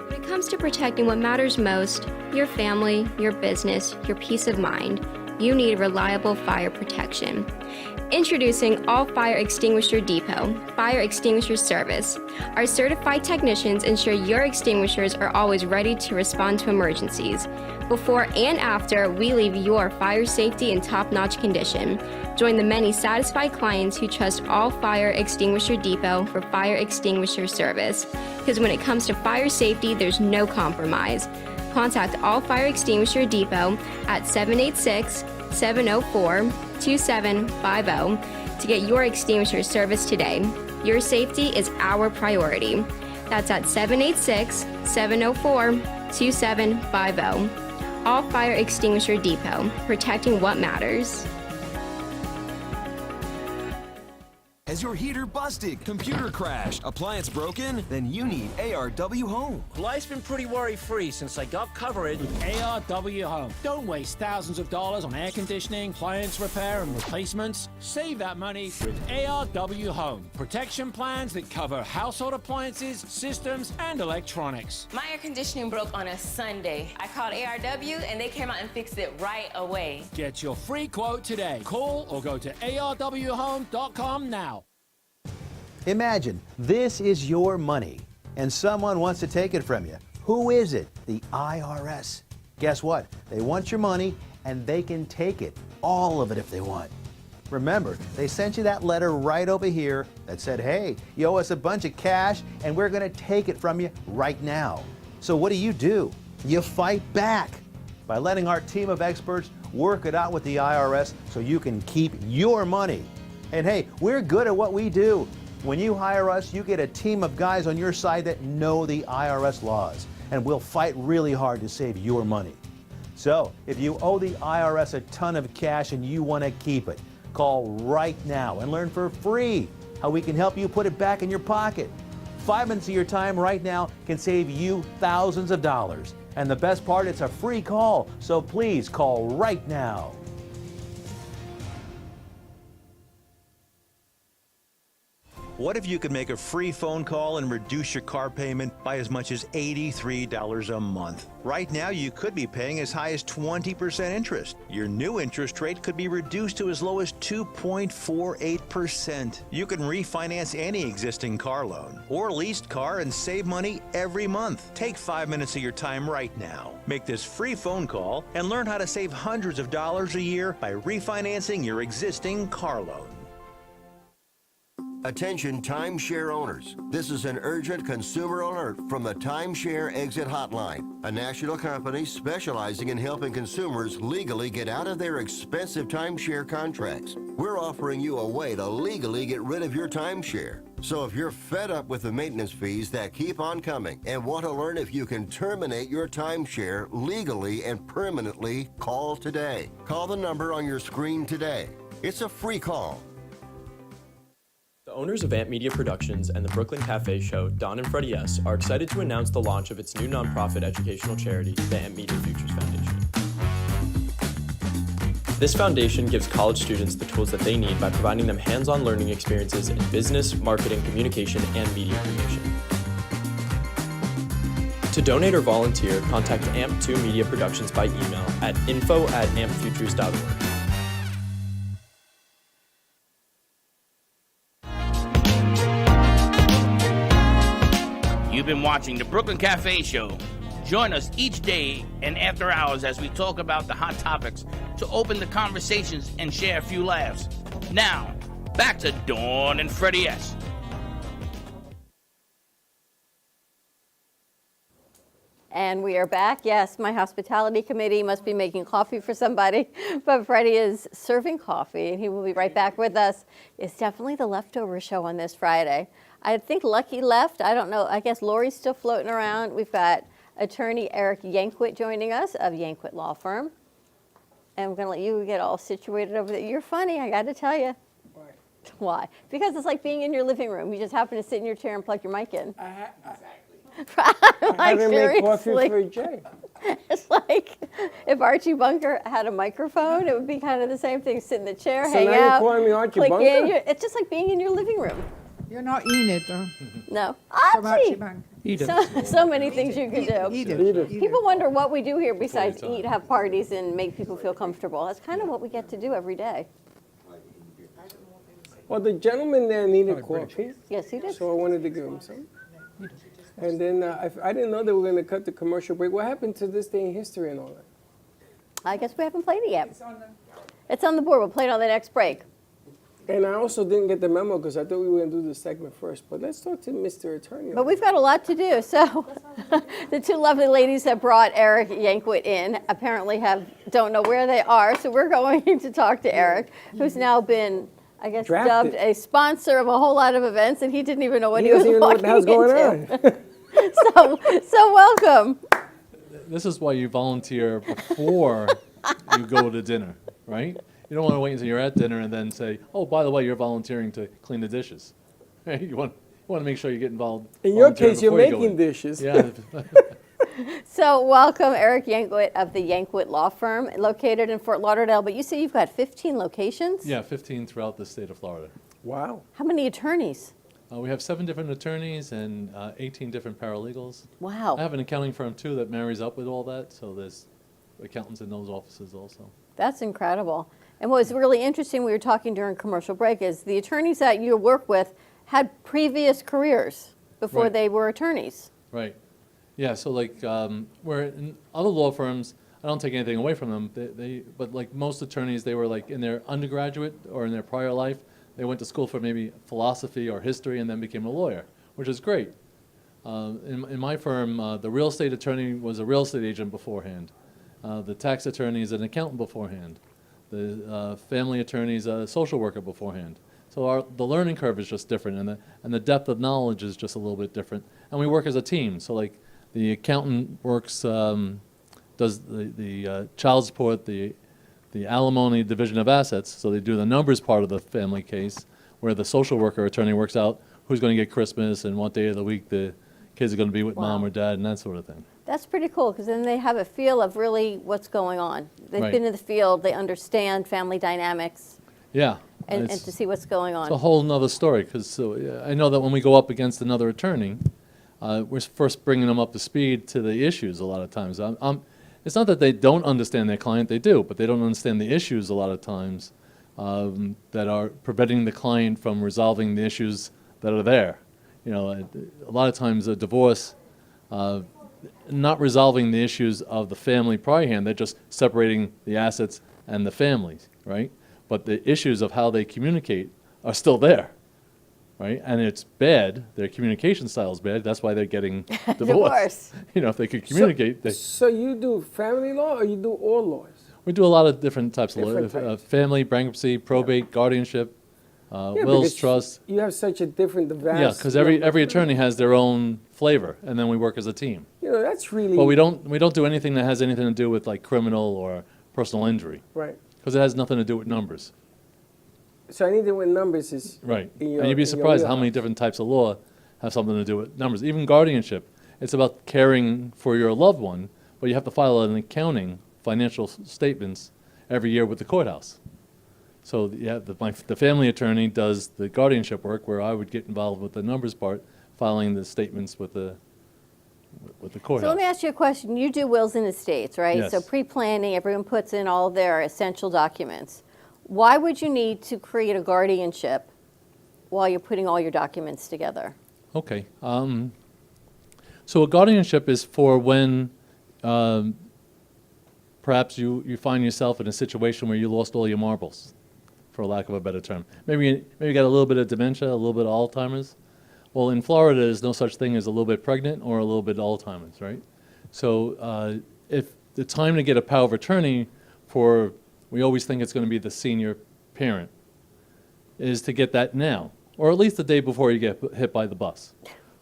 When it comes to protecting what matters most, your family, your business, your peace of mind, you need reliable fire protection. Introducing All Fire Extinguisher Depot, Fire Extinguisher Service. Our certified technicians ensure your extinguishers are always ready to respond to emergencies. Before and after, we leave your fire safety in top-notch condition. Join the many satisfied clients who trust All Fire Extinguisher Depot for fire extinguisher service. Because when it comes to fire safety, there's no compromise. Contact All Fire Extinguisher Depot at 786-704-2750 to get your extinguisher service today. Your safety is our priority. That's at 786-704-2750. All Fire Extinguisher Depot, protecting what matters. Has your heater busted, computer crashed, appliance broken? Then you need ARW Home. Life's been pretty worry-free since I got covered with ARW Home. Don't waste thousands of dollars on air conditioning, appliance repair, and replacements. Save that money with ARW Home. Protection plans that cover household appliances, systems, and electronics. My air conditioning broke on a Sunday. I called ARW, and they came out and fixed it right away. Get your free quote today. Call or go to arwhome.com now. Imagine this is your money and someone wants to take it from you. Who is it? The IRS. Guess what? They want your money and they can take it, all of it if they want. Remember, they sent you that letter right over here that said, hey, you owe us a bunch of cash and we're going to take it from you right now. So what do? You fight back by letting our team of experts work it out with the IRS so you can keep your money. And hey, we're good at what we do. When you hire us, you get a team of guys on your side that know the IRS laws, and we'll fight really hard to save your money. So, if you owe the IRS a ton of cash and you want to keep it, call right now and learn for free how we can help you put it back in your pocket. 5 minutes of your time right now can save you thousands of dollars. And the best part, it's a free call, so please call right now. What if you could make a free phone call and reduce your car payment by as much as $83 a month? Right now, you could be paying as high as 20% interest. Your new interest rate could be reduced to as low as 2.48%. You can refinance any existing car loan or leased car and save money every month. Take 5 minutes of your time right now. Make this free phone call and learn how to save hundreds of dollars a year by refinancing your existing car loan. Attention timeshare owners. This is an urgent consumer alert from the Timeshare Exit Hotline, a national company specializing in helping consumers legally get out of their expensive timeshare contracts. We're offering you a way to legally get rid of your timeshare. So if you're fed up with the maintenance fees that keep on coming and want to learn if you can terminate your timeshare legally and permanently, call today. Call the number on your screen today. It's a free call. The owners of Amp Media Productions and the Brooklyn Cafe show, Don and Freddie S., are excited to announce the launch of its new nonprofit educational charity, the Amp Media Futures Foundation. This foundation gives college students the tools that they need by providing them hands-on learning experiences in business, marketing, communication, and media creation. To donate or volunteer, contact AMP2 Media Productions by email at info@ampfutures.org. You've been watching the Brooklyn Cafe Show. Join us each day and after hours as we talk about the hot topics to open the conversations and share a few laughs. Now, back to Dawn and Freddie S. And we are back. Yes, my hospitality committee must be making coffee for somebody, but Freddie is serving coffee, and he will be right back with us. It's definitely the leftover show on this Friday. I think Lucky left. I don't know. I guess Lori's still floating around. We've got attorney Eric Yankwit joining us of Yankwit Law Firm. And we're going to let you get all situated over there. You're funny, I got to tell you. Why? Why? Because it's like being in your living room. You just happen to sit in your chair and plug your mic in. I haven't made coffee for Jay. It's like if Archie Bunker had a microphone, it would be kind of the same thing. Sit in the chair, So hang now you're out, calling me Archie click Bunker? in. It's just like being in your living room. You're not Enid, though. No. From Archie Archie! Bunker. Eat it. So many things you can do. Eat it. People wonder what we do here besides eat, have parties, and make people feel comfortable. That's kind of what we get to do every day. Well, the gentleman there needed coffee. Yes, he did. So I wanted to give him some. And then I didn't know they were going to cut the commercial break. What happened to this day in history and all that? I guess we haven't played it yet. It's on the board. We'll play it on the next break. And I also didn't get the memo because I thought we were going to do the segment first. But let's talk to Mr. Attorney. But we've got a lot to do. So the two lovely ladies that brought Eric Yankwit in apparently don't know where they are. So we're going to talk to Eric, who's now been, I guess, Drafted. dubbed a sponsor of a whole lot of events, and he didn't even know what he was doesn't even know what the hell's walking going into. So welcome. This is why you volunteer before you go to dinner, right? You don't want to wait until you're at dinner and then say, oh, by the way, you're volunteering to clean the dishes. You want to make sure you get involved. In your volunteering case, you're before you go making in. dishes. Yeah. So welcome, Eric Yankwit of the Yankwit Law Firm, located in Fort Lauderdale. But you say you've got 15 locations? Yeah, 15 throughout the state of Florida. Wow. How many attorneys? We have 7 different attorneys and 18 different paralegals. Wow. I have an accounting firm, too, that marries up with all that, so there's accountants in those offices also. That's incredible. And what was really interesting, we were talking during commercial break, is the attorneys that you work with had previous careers before Right. they were attorneys. Right. Yeah, so like where in other law firms, I don't take anything away from them, but like most attorneys, they were like in their undergraduate or in their prior life, they went to school for maybe philosophy or history and then became a lawyer, which is great. In my firm, the real estate attorney was a real estate agent beforehand. The tax attorney is an accountant beforehand. The family attorney is a social worker beforehand. So the learning curve is just different, and the depth of knowledge is just a little bit different. And we work as a team. So like the accountant works, does the child support, the alimony division of assets. So they do the numbers part of the family case, where the social worker attorney works out who's going to get Christmas and what day of the week the kids are going to be with mom or dad and that sort of thing. That's pretty cool, because then they have a feel of really what's going on. They've Right. been in the field, they understand family dynamics, Yeah. and to see what's going on. It's a whole nother story, because I know that when we go up against another attorney, we're first bringing them up to speed to the issues a lot of times. It's not that they don't understand their client, they do, but they don't understand the issues a lot of times that are preventing the client from resolving the issues that are there. You know, a lot of times a divorce, not resolving the issues of the family priorhand, they're just separating the assets and the families, right? But the issues of how they communicate are still there, right? And it's bad, their communication style is bad, that's why they're getting divorced. You know, if they could communicate. So you do family law or you do all laws? We do a lot of different types of Different law, types. family, bankruptcy, probate, guardianship, Yeah, wills, because trusts. You have such a different, vast. Yeah, because every attorney has their own flavor, and then we work as a team. You know, that's really. But we don't do anything that has anything to do with like criminal or personal injury. Right. Because it has nothing to do with numbers. So anything with numbers is. Right. in your- And you'd be in your surprised how many wheelhouse. different types of law have something to do with numbers. Even guardianship, it's about caring for your loved one, but you have to file an accounting, financial statements every year with the courthouse. So yeah, the family attorney does the guardianship work, where I would get involved with the numbers part, filing the statements with the courthouse. So let me ask you a question. You do wills and estates, right? Yes. So pre-planning, everyone puts in all their essential documents. Why would you need to create a guardianship while you're putting all your documents together? Okay. So a guardianship is for when perhaps you find yourself in a situation where you lost all your marbles, for lack of a better term. Maybe you got a little bit of dementia, a little bit of Alzheimer's. Well, in Florida, there's no such thing as a little bit pregnant or a little bit Alzheimer's, right? So if the time to get a power of attorney for, we always think it's going to be the senior parent, is to get that now, or at least the day before you get hit by the bus,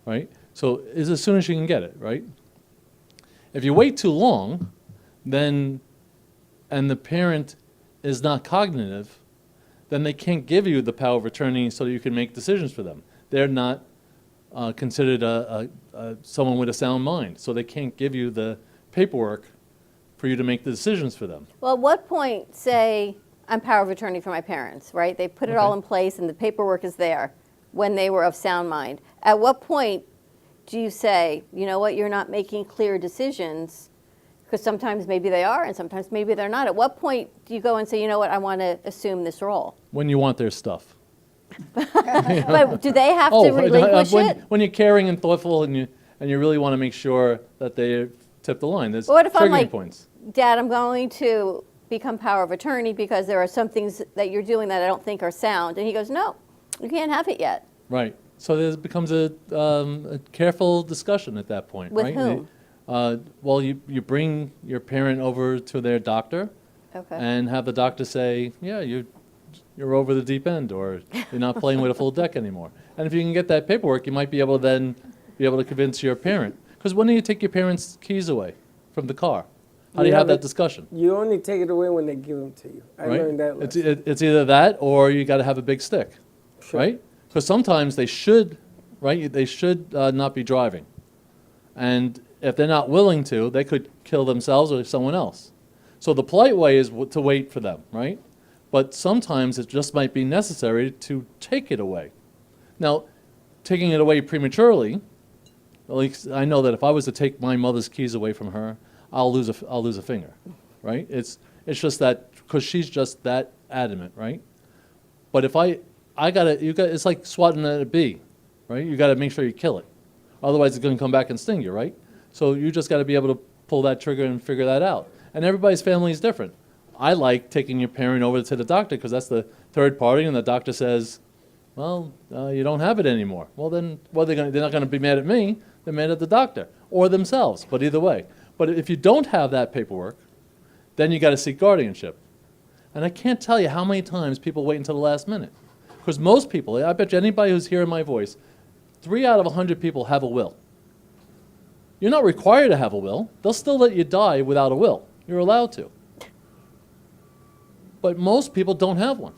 right? So is as soon as you can get it, right? If you wait too long, then, and the parent is not cognitive, then they can't give you the power of attorney so that you can make decisions for them. They're not considered someone with a sound mind, so they can't give you the paperwork for you to make the decisions for them. Well, at what point, say, I'm power of attorney for my parents, right? They put it all in place and the paperwork is there when they were of sound mind. At what point do you say, you know what, you're not making clear decisions? Because sometimes maybe they are and sometimes maybe they're not. At what point do you go and say, you know what, I want to assume this role? When you want their stuff. But do they have to relinquish it? When you're caring and thoughtful and you really want to make sure that they tip the line. There's What if I'm triggering like, points. Dad, I'm going to become power of attorney because there are some things that you're doing that I don't think are sound. And he goes, no, you can't have it yet. Right. So there becomes a careful discussion at that point, With right? whom? Well, you bring your parent over to their doctor Okay. and have the doctor say, yeah, you're over the deep end, or you're not playing with a full deck anymore. And if you can get that paperwork, you might be able to convince your parent. Because when do you take your parents' keys away from the car? How do you have that discussion? You only take it away when they give them to you. I learned that lesson. It's either that or you got to have a big stick, right? Because sometimes they should, right? They should not be driving. And if they're not willing to, they could kill themselves or someone else. So the polite way is to wait for them, right? But sometimes it just might be necessary to take it away. Now, taking it away prematurely, at least I know that if I was to take my mother's keys away from her, I'll lose a finger, right? It's just that because she's just that adamant, right? But if it's like swatting at a bee, right? You got to make sure you kill it, otherwise it's going to come back and sting you, right? So you just got to be able to pull that trigger and figure that out. And everybody's family is different. I like taking your parent over to the doctor because that's the third party, and the doctor says, well, you don't have it anymore. Well, then they're not going to be mad at me. They're mad at the doctor or themselves, but either way. But if you don't have that paperwork, then you got to seek guardianship. And I can't tell you how many times people wait until the last minute. Because most people, I bet you anybody who's hearing my voice, 3 out of 100 people have a will. You're not required to have a will. They'll still let you die without a will. You're allowed to. But most people don't have one.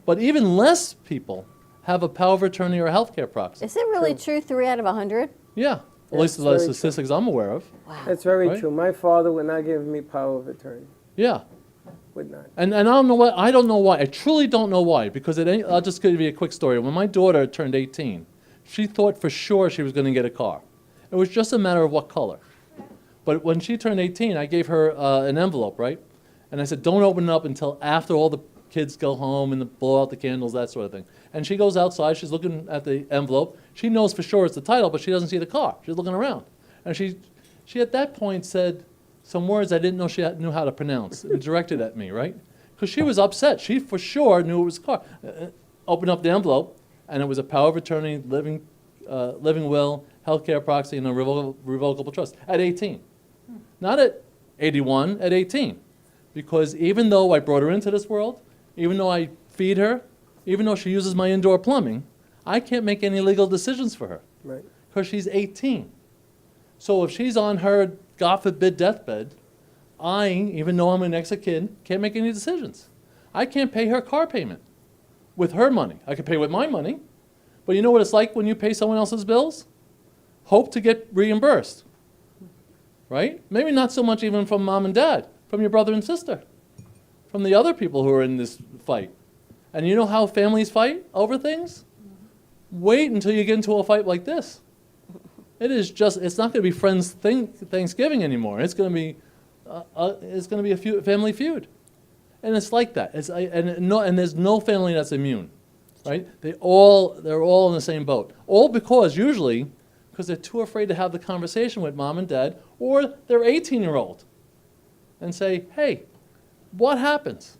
But even less people have a power of attorney or a healthcare proxy. Is it really true, 3 out of 100? Yeah. At least the statistics I'm aware of. Wow. That's very Right? true. My father would not give me power of attorney. Yeah. Would not. And I don't know why. I don't know why. I truly don't know why. Because I'll just give you a quick story. When my daughter turned 18, she thought for sure she was going to get a car. It was just a matter of what color. But when she turned 18, I gave her an envelope, right? And I said, don't open it up until after all the kids go home and blow out the candles, that sort of thing. And she goes outside. She's looking at the envelope. She knows for sure it's the title, but she doesn't see the car. She's looking around. And she at that point said some words I didn't know she knew how to pronounce and directed at me, right? Because she was upset. She for sure knew it was a car. Opened up the envelope, and it was a power of attorney, living will, healthcare proxy, and a revocable trust at 18. Not at 81, at 18. Because even though I brought her into this world, even though I feed her, even though she uses my indoor plumbing, I can't make any legal decisions for her. Right. Because she's 18. So if she's on her, God forbid, deathbed, I, even though I'm an ex-kid, can't make any decisions. I can't pay her car payment with her money. I can pay with my money. But you know what it's like when you pay someone else's bills? Hope to get reimbursed. Right? Maybe not so much even from mom and dad, from your brother and sister, from the other people who are in this fight. And you know how families fight over things? Wait until you get into a fight like this. It's not going to be friends Thanksgiving anymore. It's going to be a family feud. And it's like that. And there's no family that's immune, right? They're all in the same boat. All because they're too afraid to have the conversation with mom and dad or their 18-year-old and say, hey, what happens?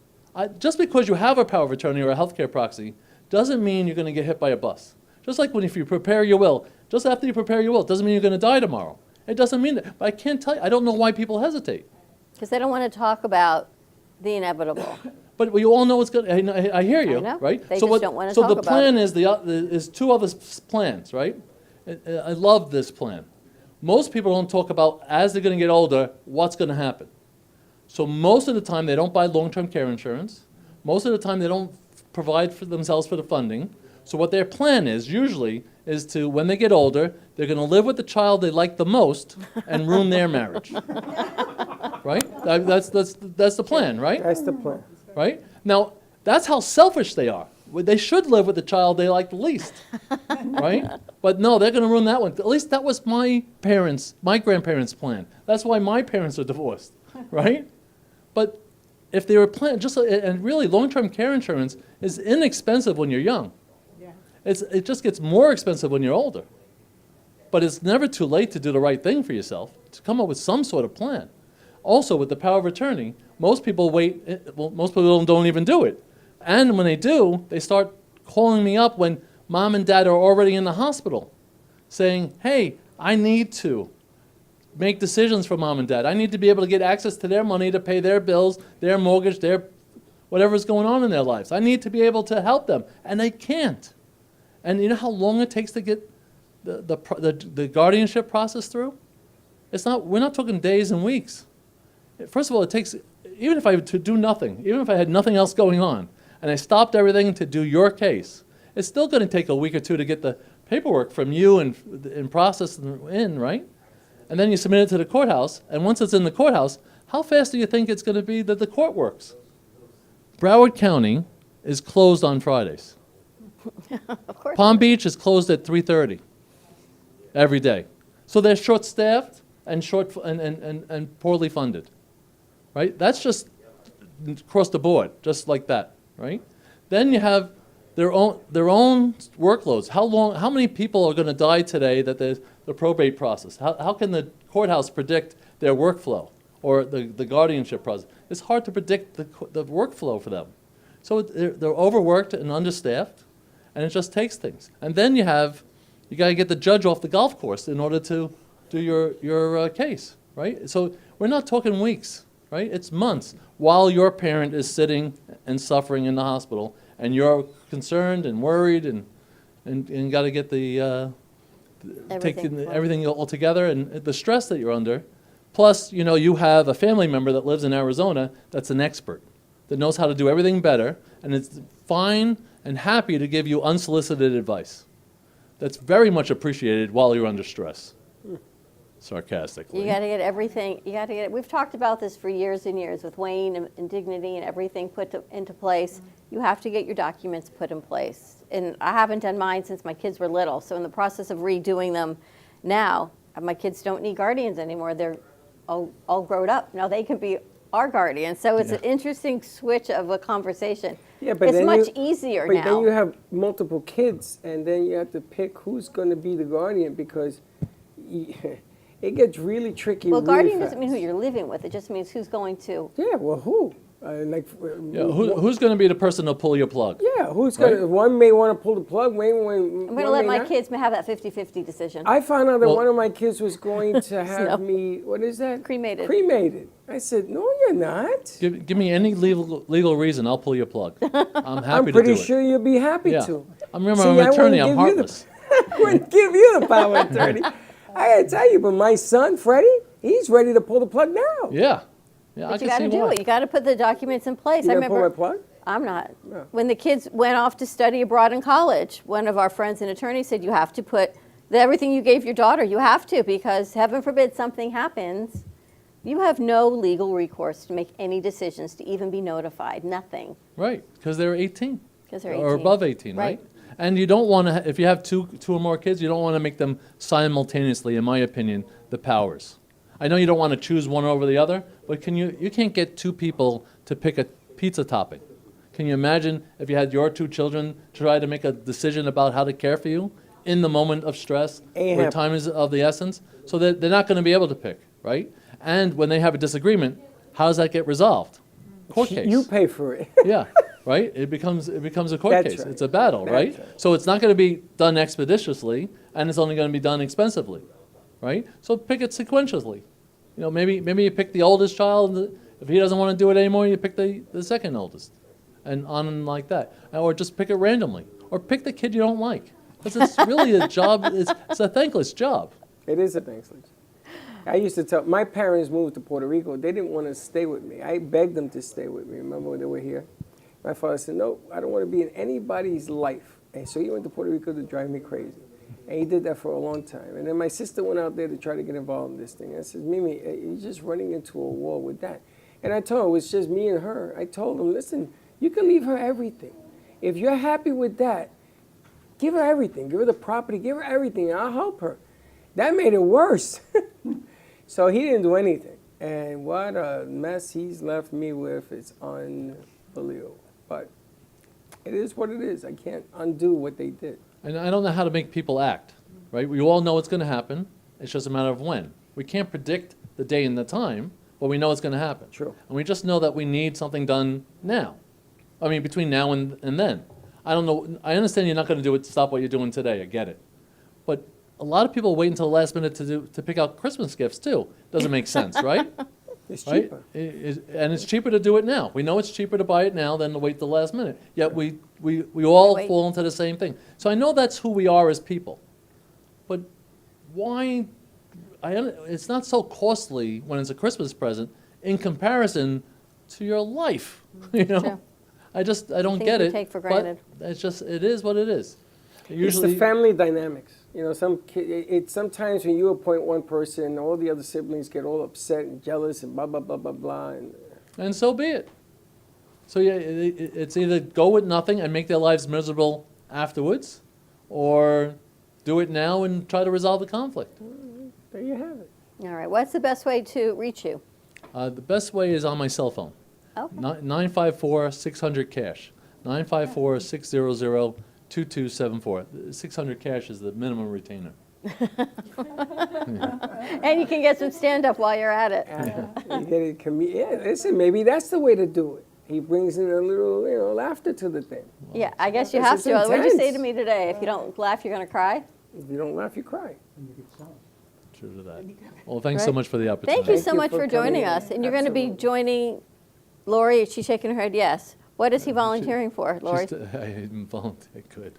Just because you have a power of attorney or a healthcare proxy doesn't mean you're going to get hit by a bus. Just like if you prepare your will, just after you prepare your will, it doesn't mean you're going to die tomorrow. It doesn't mean that. But I can't tell you, I don't know why people hesitate. Because they don't want to talk about the inevitable. But we all know it's good. I hear you, I know. right? They just don't want to talk about it. So the plan is two other plans, right? I love this plan. Most people don't talk about, as they're going to get older, what's going to happen. So most of the time, they don't buy long-term care insurance. Most of the time, they don't provide for themselves for the funding. So what their plan is, usually, is to, when they get older, they're going to live with the child they like the most and ruin their marriage. Right? That's the plan, right? That's the plan. Right? Now, that's how selfish they are. Well, they should live with the child they like the least, right? But no, they're going to ruin that one. At least that was my grandparents' plan. That's why my parents are divorced, right? But if they were planned, and really long-term care insurance is inexpensive when you're young. Yeah. It just gets more expensive when you're older. But it's never too late to do the right thing for yourself, to come up with some sort of plan. Also, with the power of attorney, most people most people don't even do it. And when they do, they start calling me up when mom and dad are already in the hospital, saying, hey, I need to make decisions for mom and dad. I need to be able to get access to their money to pay their bills, their mortgage, their whatever's going on in their lives. I need to be able to help them, and they can't. And you know how long it takes to get the guardianship process through? We're not talking days and weeks. First of all, it takes, even if I to do nothing, even if I had nothing else going on, and I stopped everything to do your case, it's still going to take a week or two to get the paperwork from you and process in, right? And then you submit it to the courthouse, and once it's in the courthouse, how fast do you think it's going to be that the court works? Broward County is closed on Fridays. Of course. Palm Beach is closed at 3:30 every day. So they're short-staffed and poorly funded, right? That's just across the board, just like that, right? Then you have their own workloads. How many people are going to die today that the probate process? How can the courthouse predict their workflow or the guardianship process? It's hard to predict the workflow for them. So they're overworked and understaffed, and it just takes things. And then you got to get the judge off the golf course in order to do your case, right? So we're not talking weeks, right? It's months while your parent is sitting and suffering in the hospital, and you're concerned and worried and got to get everything all together, and the stress that you're under. Plus, you have a family member that lives in Arizona that's an expert, that knows how to do everything better, and is fine and happy to give you unsolicited advice. That's very much appreciated while you're under stress. Sarcastically. You got to get everything. We've talked about this for years and years with Wayne and Dignity and everything put into place. You have to get your documents put in place. And I haven't done mine since my kids were little. So in the process of redoing them now, my kids don't need guardians anymore. They're all grown up. Now they can be our guardians. So it's an interesting switch of a conversation. Yeah, but it's much easier now. But then you have multiple kids, and then you have to pick who's going to be the guardian, because it gets really tricky. Well, really guardian fast. doesn't mean who you're living with. It just means who's going to. Yeah, well, who? Who's going to be the person to pull your plug? Yeah, who's going to? One may want to pull the plug. I'm going to let my kids have that 50-50 decision. I found out that one of my kids was going to have me. What is that? Cremated. Cremated. I said, no, you're not. Give me any legal reason, I'll pull your plug. I'm happy to do it. I'm pretty sure you'll be happy to. I'm an attorney. I'm heartless. I wouldn't give you the power of attorney. I got to tell you, but my son, Freddie, he's ready to pull the plug now. Yeah. But you got to do it. You got to put the documents in place. You I gonna remember. pull my plug? I'm not. No. When the kids went off to study abroad in college, one of our friends, an attorney, said you have to put everything you gave your daughter. You have to, because heaven forbid something happens. You have no legal recourse to make any decisions, to even be notified. Nothing. Right, because they're 18. Because they're 18. Or above 18, right? And you don't want to, if you have two or more kids, you don't want to make them simultaneously, in my opinion, the powers. I know you don't want to choose one over the other, but you can't get two people to pick a pizza topping. Can you imagine if you had your two children try to make a decision about how to care for you in the moment of stress, where time is of the essence? So that they're not going to be able to pick, right? And when they have a disagreement, how does that get resolved? Court case. You pay for it. Yeah, right? It becomes a court That's case. right. It's a battle, right? So it's not going to be done expeditiously, and it's only going to be done expensively, right? So pick it sequentially. Maybe you pick the oldest child. If he doesn't want to do it anymore, you pick the second oldest, and on like that. Or just pick it randomly. Or pick the kid you don't like. Because it's really a job. It's a thankless job. It is a thankless. I used to tell, my parents moved to Puerto Rico. They didn't want to stay with me. I begged them to stay with me. Remember when they were here? My father said, no, I don't want to be in anybody's life. And so he went to Puerto Rico to drive me crazy. And he did that for a long time. And then my sister went out there to try to get involved in this thing. And I said, Mimi, you're just running into a wall with that. And I told her, it was just me and her. I told him, listen, you can leave her everything. If you're happy with that, give her everything. Give her the property. Give her everything. And I'll help her. That made it worse. So he didn't do anything. And what a mess he's left me with. It's unbelievable. But it is what it is. I can't undo what they did. And I don't know how to make people act, right? We all know it's going to happen. It's just a matter of when. We can't predict the day and the time, but we know it's going to happen. True. And we just know that we need something done now. I mean, between now and then. I don't know. I understand you're not going to do it to stop what you're doing today. I get it. But a lot of people wait until the last minute to pick out Christmas gifts, too. Doesn't make sense, right? It's cheaper. Right? And it's cheaper to do it now. We know it's cheaper to buy it now than to wait the last minute. Yet we all fall into the same thing. So I know that's who we are as people. But why? It's not so costly when it's a Christmas present in comparison to your life. You know, True. I don't get we it. take for granted. But it is what it is. It's the family dynamics. You know, sometimes when you appoint one person, all the other siblings get all upset and jealous and blah, blah, blah, blah, blah. And so be it. So yeah, it's either go with nothing and make their lives miserable afterwards, or do it now and try to resolve the conflict. There you have it. All right. What's the best way to reach you? The best way is on my cell phone. Okay. 954-600-CASH. 954-600-2274. 600 cash is the minimum retainer. And you can get some stand-up while you're at it. You get it. Listen, maybe that's the way to do it. He brings in a little, laughter to the thing. Yeah, I guess you have to. What did you say to me today? If you don't laugh, you're going to cry? If you don't laugh, you cry. True to that. Well, thanks so much for the opportunity. Thank you so much for joining us. And you're going to be joining Lori. She's shaking her head yes. What is he volunteering for, Lori? I didn't volunteer. Good.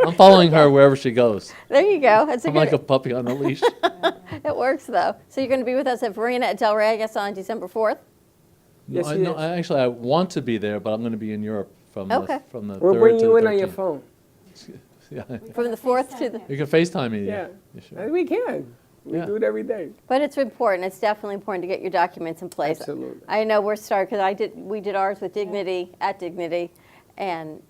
I'm following her wherever she goes. There you go. I'm like a puppy on a leash. It works, though. So you're going to be with us at Verena at Del Rey, I guess, on December 4th? Yes, actually, I want to be there, but I'm going to be in Europe from the 3rd We'll bring to you the in on your 13th. phone. Yeah. From the 4th to the... You can FaceTime me. Yeah. Sure. We can. We do it every day. But it's important. It's definitely important to get your documents in place. Absolutely. I know we're starting, because we did ours with Dignity, at Dignity, and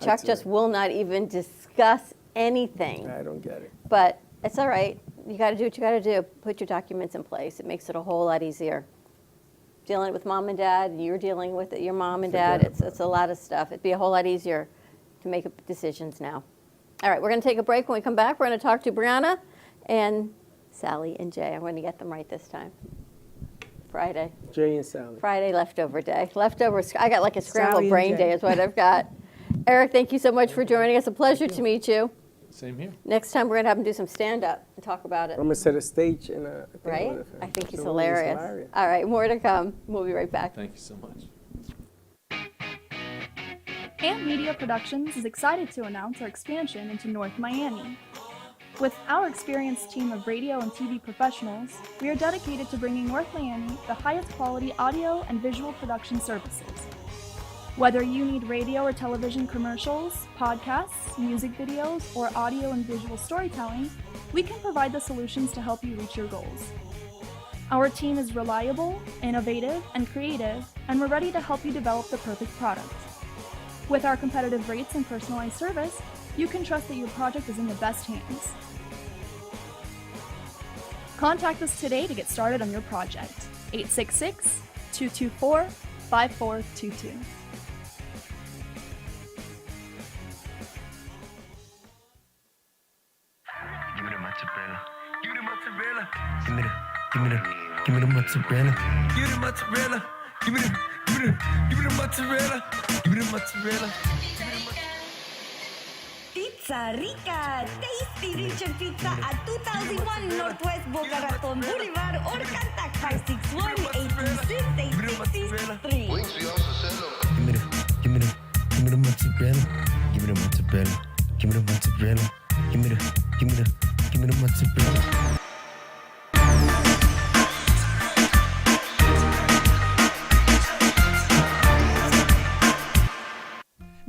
Chuck just will not even discuss anything. I don't get it. But it's all right. You got to do what you got to do. Put your documents in place. It makes it a whole lot easier. Dealing with mom and dad, you're dealing with your mom and dad. It's a lot of stuff. It'd be a whole lot easier to make decisions now. All right, we're going to take a break. When we come back, we're going to talk to Brianna and Sally and Jay. I'm going to get them right this time. Friday. Jay and Sally. Friday leftover day. Leftovers. I got like a scrambled Sally and brain Jay. day is what I've got. Eric, thank you so much for joining us. A pleasure to meet you. Same here. Next time we're going to have him do some stand-up and talk about it. I'm going to set a stage in a thing Right? with him. I think he's So hilarious. All right, more to come. We'll be right back. Thank you so much. Ant Media Productions is excited to announce our expansion into North Miami. With our experienced team of radio and TV professionals, we are dedicated to bringing North Miami the highest quality audio and visual production services. Whether you need radio or television commercials, podcasts, music videos, or audio and visual storytelling, we can provide the solutions to help you reach your goals. Our team is reliable, innovative, and creative, and we're ready to help you develop the perfect product. With our competitive rates and personalized service, you can trust that your project is in the best hands. Contact us today to get started on your project. 866-224-5422. Give me the mozzarella. Give me the mozzarella. Give me the mozzarella. Give me the mozzarella. Give me the mozzarella. Give me the mozzarella. Pizza Rica, tasty rich and pizza at 2001 Northwest Boca Raton Boulevard or contact 561-826-8663. Give me the mozzarella. Give me the mozzarella. Give me the mozzarella. Give me the mozzarella.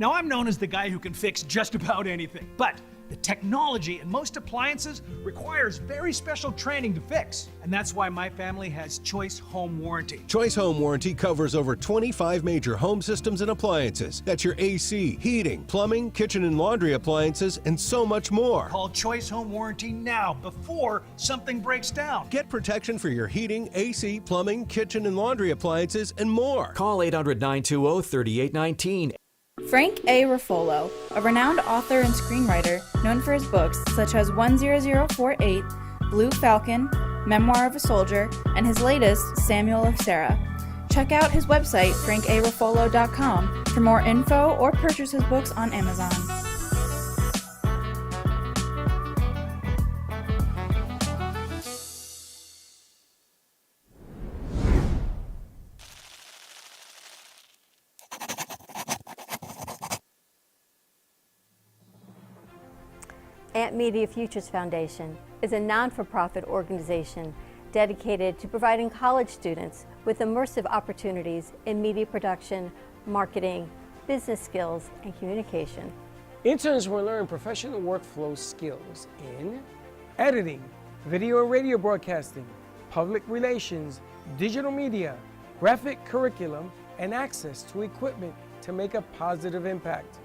Now, I'm known as the guy who can fix just about anything, but The technology in most appliances requires very special training to fix, and that's why my family has Choice Home Warranty. Choice Home Warranty covers over 25 major home systems and appliances. That's your AC, heating, plumbing, kitchen and laundry appliances, and so much more. Call Choice Home Warranty now before something breaks down. Get protection for your heating, AC, plumbing, kitchen and laundry appliances, and more. Call 800-920-3819. Frank A. Ruffolo, a renowned author and screenwriter known for his books such as 10048, Blue Falcon, Memoir of a Soldier, and his latest, Samuel of Sarah. Check out his website, frankaruffolo.com, for more info or purchase his books on Amazon. AMP Media Futures Foundation is a non-for-profit organization dedicated to providing college students with immersive opportunities in media production, marketing, business skills, and communication. Interns will learn professional workflow skills in editing, video and radio broadcasting, public relations, digital media, graphic curriculum, and access to equipment to make a positive impact.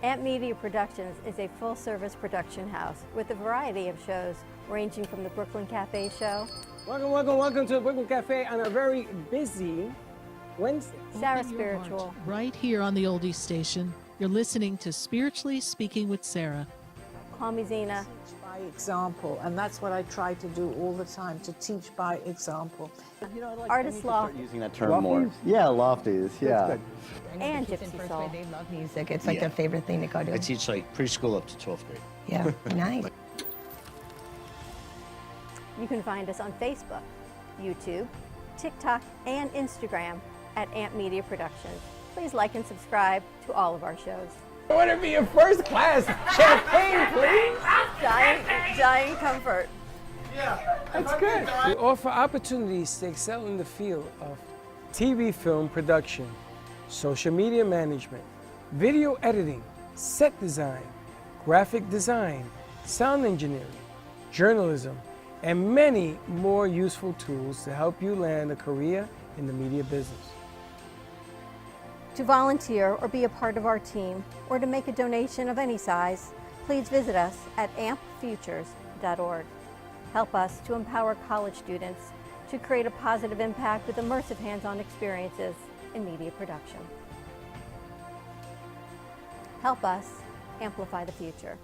AMP Media Productions is a full-service production house with a variety of shows ranging from the Brooklyn Cafe show. Welcome to the Brooklyn Cafe on a very busy Wednesday. Sarah Spiritual. Right here on the Oldies station, you're listening to Spiritually Speaking with Sarah. Call me Zena. By example, and that's what I try to do all the time, to teach by example. You know, like Artist Loft. Using that term more. Yeah, lofties, yeah. And Gypsy Soul. They love music. It's like their favorite thing to go to. I teach like preschool up to 12th grade. Yeah, nice. You can find us on Facebook, YouTube, TikTok, and Instagram at AMP Media Productions. Please like and subscribe to all of our shows. I want to be a first class champagne, please. Giant comfort. Yeah, that's good. We offer opportunities to excel in the field of TV film production, social media management, video editing, set design, graphic design, sound engineering, journalism, and many more useful tools to help you land a career in the media business. To volunteer or be a part of our team, or to make a donation of any size, please visit us at ampfutures.org. Help us to empower college students to create a positive impact with immersive hands-on experiences in media production. Help us amplify the future.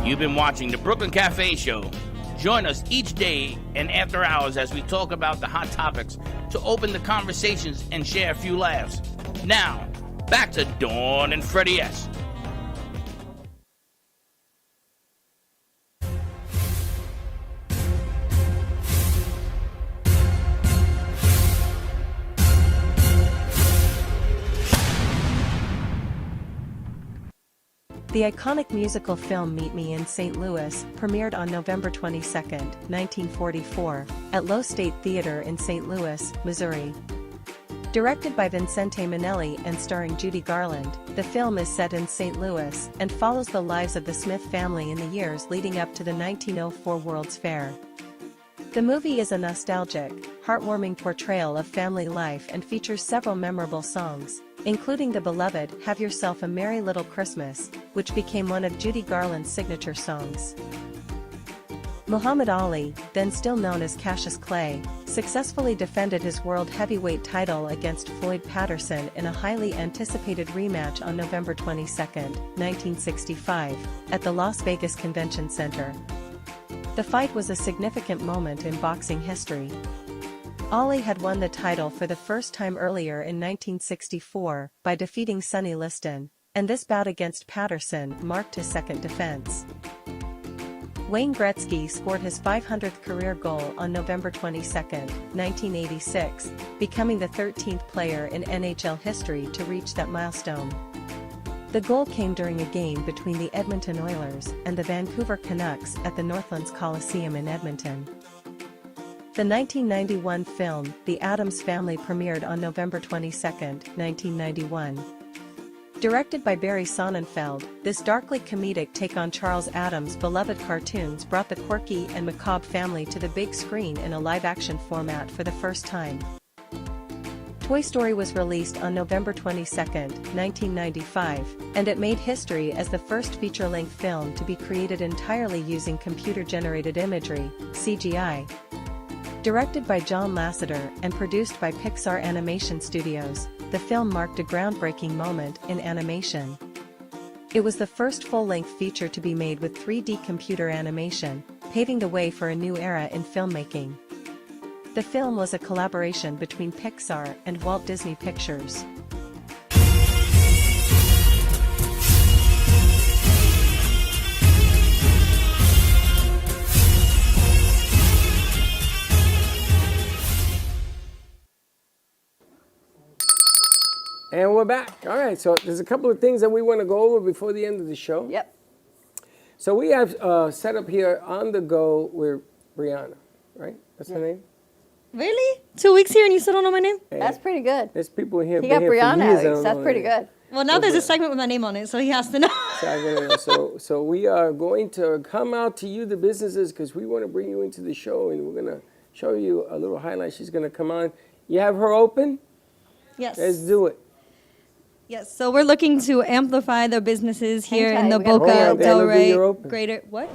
You've been watching the Brooklyn Cafe Show. Join us each day and after hours as we talk about the hot topics to open the conversations and share a few laughs. Now, back to Dawn and Freddie S. The iconic musical film Meet Me in St. Louis premiered on November 22, 1944, at Lowe State Theater in St. Louis, Missouri. Directed by Vincente Minnelli and starring Judy Garland, the film is set in St. Louis and follows the lives of the Smith family in the years leading up to the 1904 World's Fair. The movie is a nostalgic, heartwarming portrayal of family life and features several memorable songs, including the beloved Have Yourself a Merry Little Christmas, which became one of Judy Garland's signature songs. Muhammad Ali, then still known as Cassius Clay, successfully defended his world heavyweight title against Floyd Patterson in a highly anticipated rematch on November 22, 1965, at the Las Vegas Convention Center. The fight was a significant moment in boxing history. Ali had won the title for the first time earlier in 1964 by defeating Sonny Liston, and this bout against Patterson marked his second defense. Wayne Gretzky scored his 500th career goal on November 22, 1986, becoming the 13th player in NHL history to reach that milestone. The goal came during a game between the Edmonton Oilers and the Vancouver Canucks at the Northlands Coliseum in Edmonton. The 1991 film, The Addams Family, premiered on November 22, 1991. Directed by Barry Sonnenfeld, this darkly comedic take on Charles Addams' beloved cartoons brought the quirky and macabre family to the big screen in a live-action format for the first time. Toy Story was released on November 22, 1995, and it made history as the first feature-length film to be created entirely using computer-generated imagery, CGI. Directed by John Lasseter and produced by Pixar Animation Studios, the film marked a groundbreaking moment in animation. It was the first full-length feature to be made with 3D computer animation, paving the way for a new era in filmmaking. The film was a collaboration between Pixar and Walt Disney Pictures. And we're back. All right, so there's a couple of things that we want to go over before the end of the show. Yep. So we have set up here on the go with Brianna, right? That's her name? Really? 2 weeks here and you still don't know my name? That's pretty good. There's people here. He got been here for Brianna, years, I Alex. don't That's know pretty their name. good. Well, now there's a segment with my name on it, so he has to know. So we are going to come out to you, the businesses, because we want to bring you into the show, and we're going to show you a little highlight. She's going to come on. You have her open? Yes. Let's do it. Yes, so we're looking to amplify the businesses here in the we got Boca it. del Oh, Rey you're open. greater. What?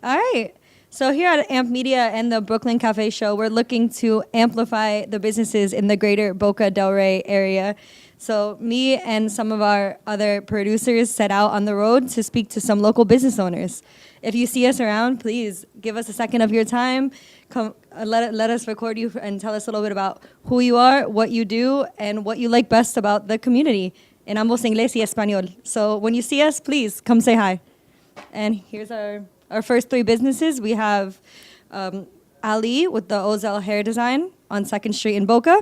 All right. So here at AMP Media and the Brooklyn Cafe Show, we're looking to amplify the businesses in the greater Boca del Rey area. So me and some of our other producers set out on the road to speak to some local business owners. If you see us around, please give us a second of your time. Come, let us record you and tell us a little bit about who you are, what you do, and what you like best about the community in ambos inglés y español. So when you see us, please come say hi. And here's our first three businesses. We have Ali with the Ozell Hair Design on 2nd Street in Boca.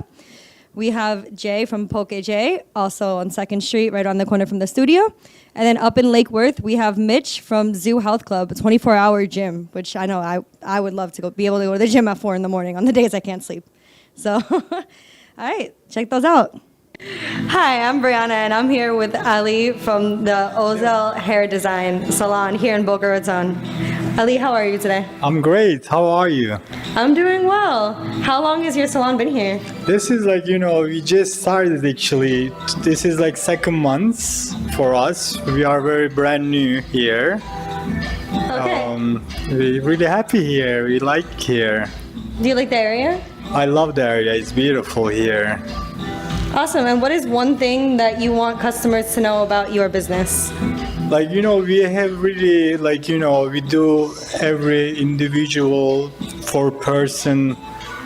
We have Jay from Poke J, also on 2nd Street, right on the corner from the studio. And then up in Lake Worth, we have Mitch from Zoo Health Club, a 24-hour gym, which I know I would love to be able to go to the gym at 4 in the morning on the days I can't sleep. So, all right, check those out. Hi, I'm Brianna, and I'm here with Ali from the Ozell Hair Design Salon here in Boca Raton. Ali, how are you today? I'm great. How are you? I'm doing well. How long has your salon been here? This is we just started actually. This is second month for us. We are very brand new here. Okay. We're really happy here. We like here. Do you like the area? I love the area. It's beautiful here. Awesome. And what is one thing that you want customers to know about your business? We have really, we do every individual for person,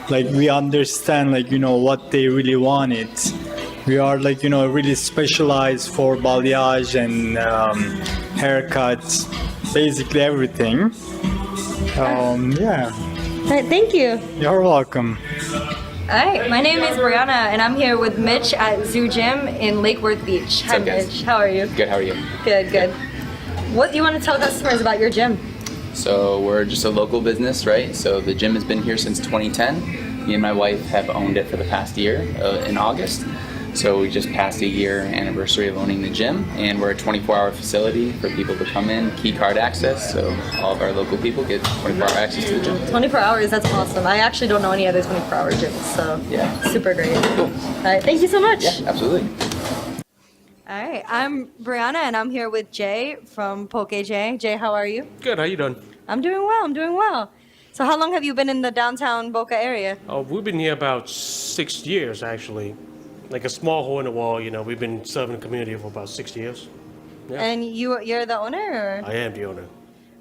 we understand, what they really wanted. We are, really specialized for balayage and haircuts, basically everything. Yeah. All right, thank you. You're welcome. Hi, my name is Brianna, and I'm here with Mitch at Zoo Gym in Lake Worth Beach. Hi, Mitch. How are you? Good, how are you? Good, good. What do you want to tell customers about your gym? So we're just a local business, right? So the gym has been here since 2010. Me and my wife have owned it for the past year in August. So we just passed a year anniversary of owning the gym, and we're a 24-hour facility for people to come in, key card access, so all of our local people get 24-hour access to the gym. 24 hours, that's awesome. I actually don't know any other 24-hour gyms, so yeah, super great. Cool. All right, thank you so much. Yeah, absolutely. All right, I'm Brianna, and I'm here with Jay from Poke J. Jay, how are you? Good, how you doing? I'm doing well. So how long have you been in the downtown Boca area? We've been here about 6 years, actually. Like a small hole in the wall, we've been serving the community for about 6 years. Yeah. And you're the owner? Or? I am the owner.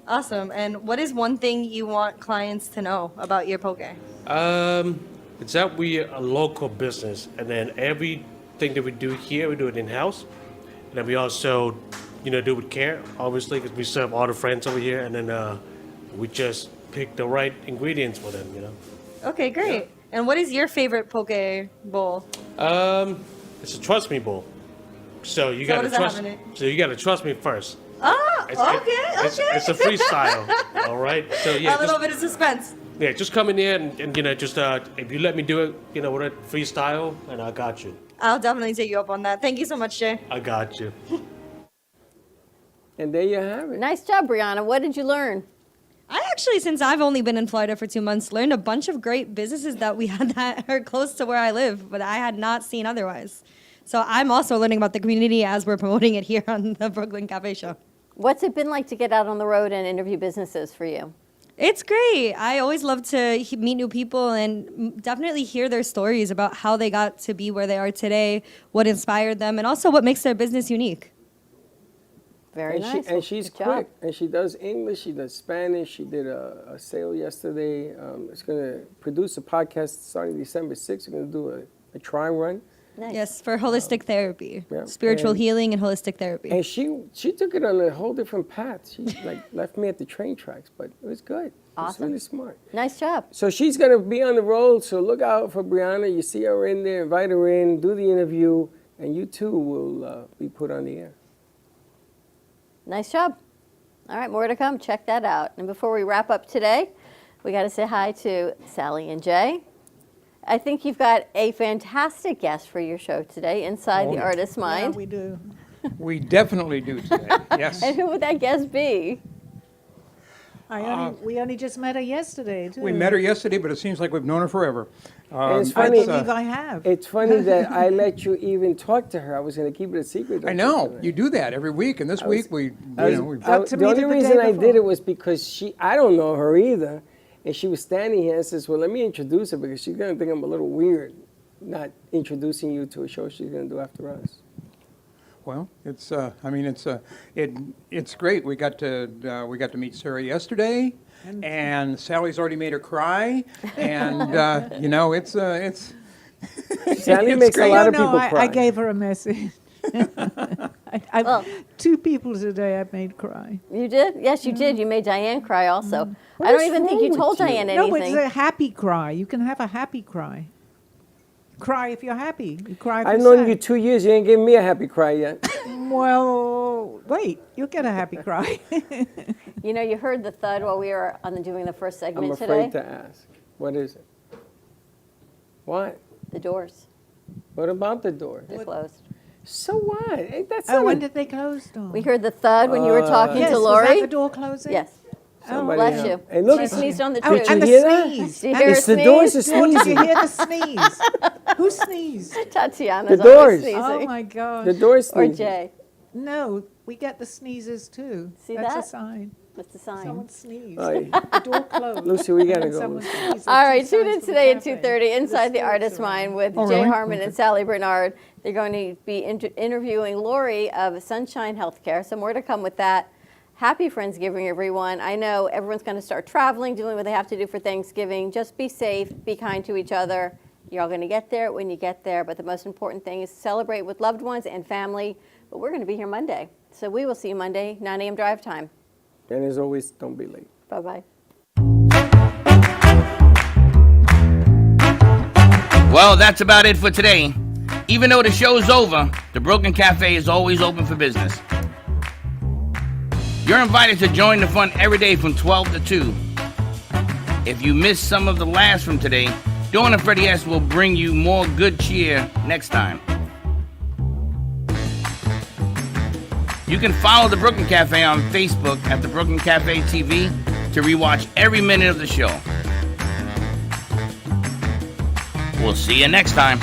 Awesome. And what is one thing you want clients to know about your poke? It's that we're a local business, and then everything that we do here, we do it in-house. And then we also, do it with care, obviously, because we serve all the friends over here, and then we just pick the right ingredients for them, Okay, great. And what is your favorite poke bowl? It's a trust me bowl. So you So gotta what does that trust. have in it? So you gotta trust me first. Oh, It's a freestyle. All right. So yeah, a little bit of suspense. Yeah, just come in there and just if you let me do it, with a freestyle, and I got you. I'll definitely take you up on that. Thank you so much, Jay. I got you. And there you have it. Nice job, Brianna. What did you learn? I actually, since I've only been in Florida for 2 months, learned a bunch of great businesses that we had that are close to where I live, but I had not seen otherwise. So I'm also learning about the community as we're promoting it here on the Brooklyn Cafe Show. What's it been like to get out on the road and interview businesses for you? It's great. I always love to meet new people and definitely hear their stories about how they got to be where they are today, what inspired them, and also what makes their business unique. Very nice. And she's Good job. quick. And she does English. She does Spanish. She did a sale yesterday. It's going to produce a podcast starting December 6th. We're going to do a try run. Nice. Yes, for holistic therapy, Yeah. spiritual And- healing and holistic therapy. And she took it on a whole different path. She left me at the train tracks, but it was good. Awesome. It's really smart. Nice job. So she's going to be on the road, so look out for Brianna. You see her in there, invite her in, do the interview, and you too will be put on the air. Nice job. All right, more to come. Check that out. And before we wrap up today, we got to say hi to Sally and Jay. I think you've got a fantastic guest for your show today, Inside the Artist's Mind. Yeah, we do. We definitely do today, yes. And who would that guest be? We only just met her yesterday, too. We met her yesterday, but it seems like we've known her forever. And it's funny, I believe I have. It's funny that I let you even talk to her. I was going to keep it a secret. I know, you do that every week, and this week we The only reason I did it was because I don't know her either. And she was standing here and says, well, let me introduce her because she's going to think I'm a little weird not introducing you to a show she's going to do after us. Well, it's great. We got to meet Sarah yesterday, and Sally's already made her cry, and it's Sally makes a lot of people cry. I gave her a message. Two people today I made cry. You did? Yes, you did. You made Diane cry also. I don't even think you told Diane anything. No, it's a happy cry. You can have a happy cry. Cry if you're happy. You cry if I've you're known you 2 years. You ain't given me a happy cry yet. Well, wait. You'll get a happy cry. You know, you heard the thud while we were doing the first segment I'm today. afraid to ask. What is it? What? The doors. What about the doors? They're closed. So what? That's when did they close the door? We heard the thud when you were talking yes, to Lori. Was that the door closing? Yes. Somebody Bless help. you. Hey, look, She sneezed on the Did truth. you And the hear that? sneeze. Did you hear It's her the doors sneeze? are Did you sneezing. hear the sneeze? Who sneezed? Tatiana's The always doors. sneezing. Oh my God. The doors Or sneezing. Jay. No, we get the sneezes too. See That's that? a sign. What's the sign? Someone sneezed. Aye. The door closed. Lucy, we gotta And go, someone Lucy. sneezed. All Two right, tune signs in for the today at cafe. 2:30 Inside the spirits Artist's around. Mind with Oh, Jay really? Harmon and Sally Bernard. They're going to be interviewing Lori of Sunshine Healthcare. So more to come with that. Happy Friendsgiving, everyone. I know everyone's going to start traveling, doing what they have to do for Thanksgiving. Just be safe, be kind to each other. You're all going to get there when you get there. But the most important thing is celebrate with loved ones and family. But we're going to be here Monday. So we will see you Monday, 9 a.m. drive time. And as always, don't be late. Bye-bye. Well, that's about it for today. Even though the show's over, the Brooklyn Cafe is always open for business. You're invited to join the fun every day from 12 to 2. If you missed some of the laughs from today, Dawn and Freddie S. will bring you more good cheer next time. You can follow the Brooklyn Cafe on Facebook at the Brooklyn Cafe TV to rewatch every minute of the show. We'll see you next time.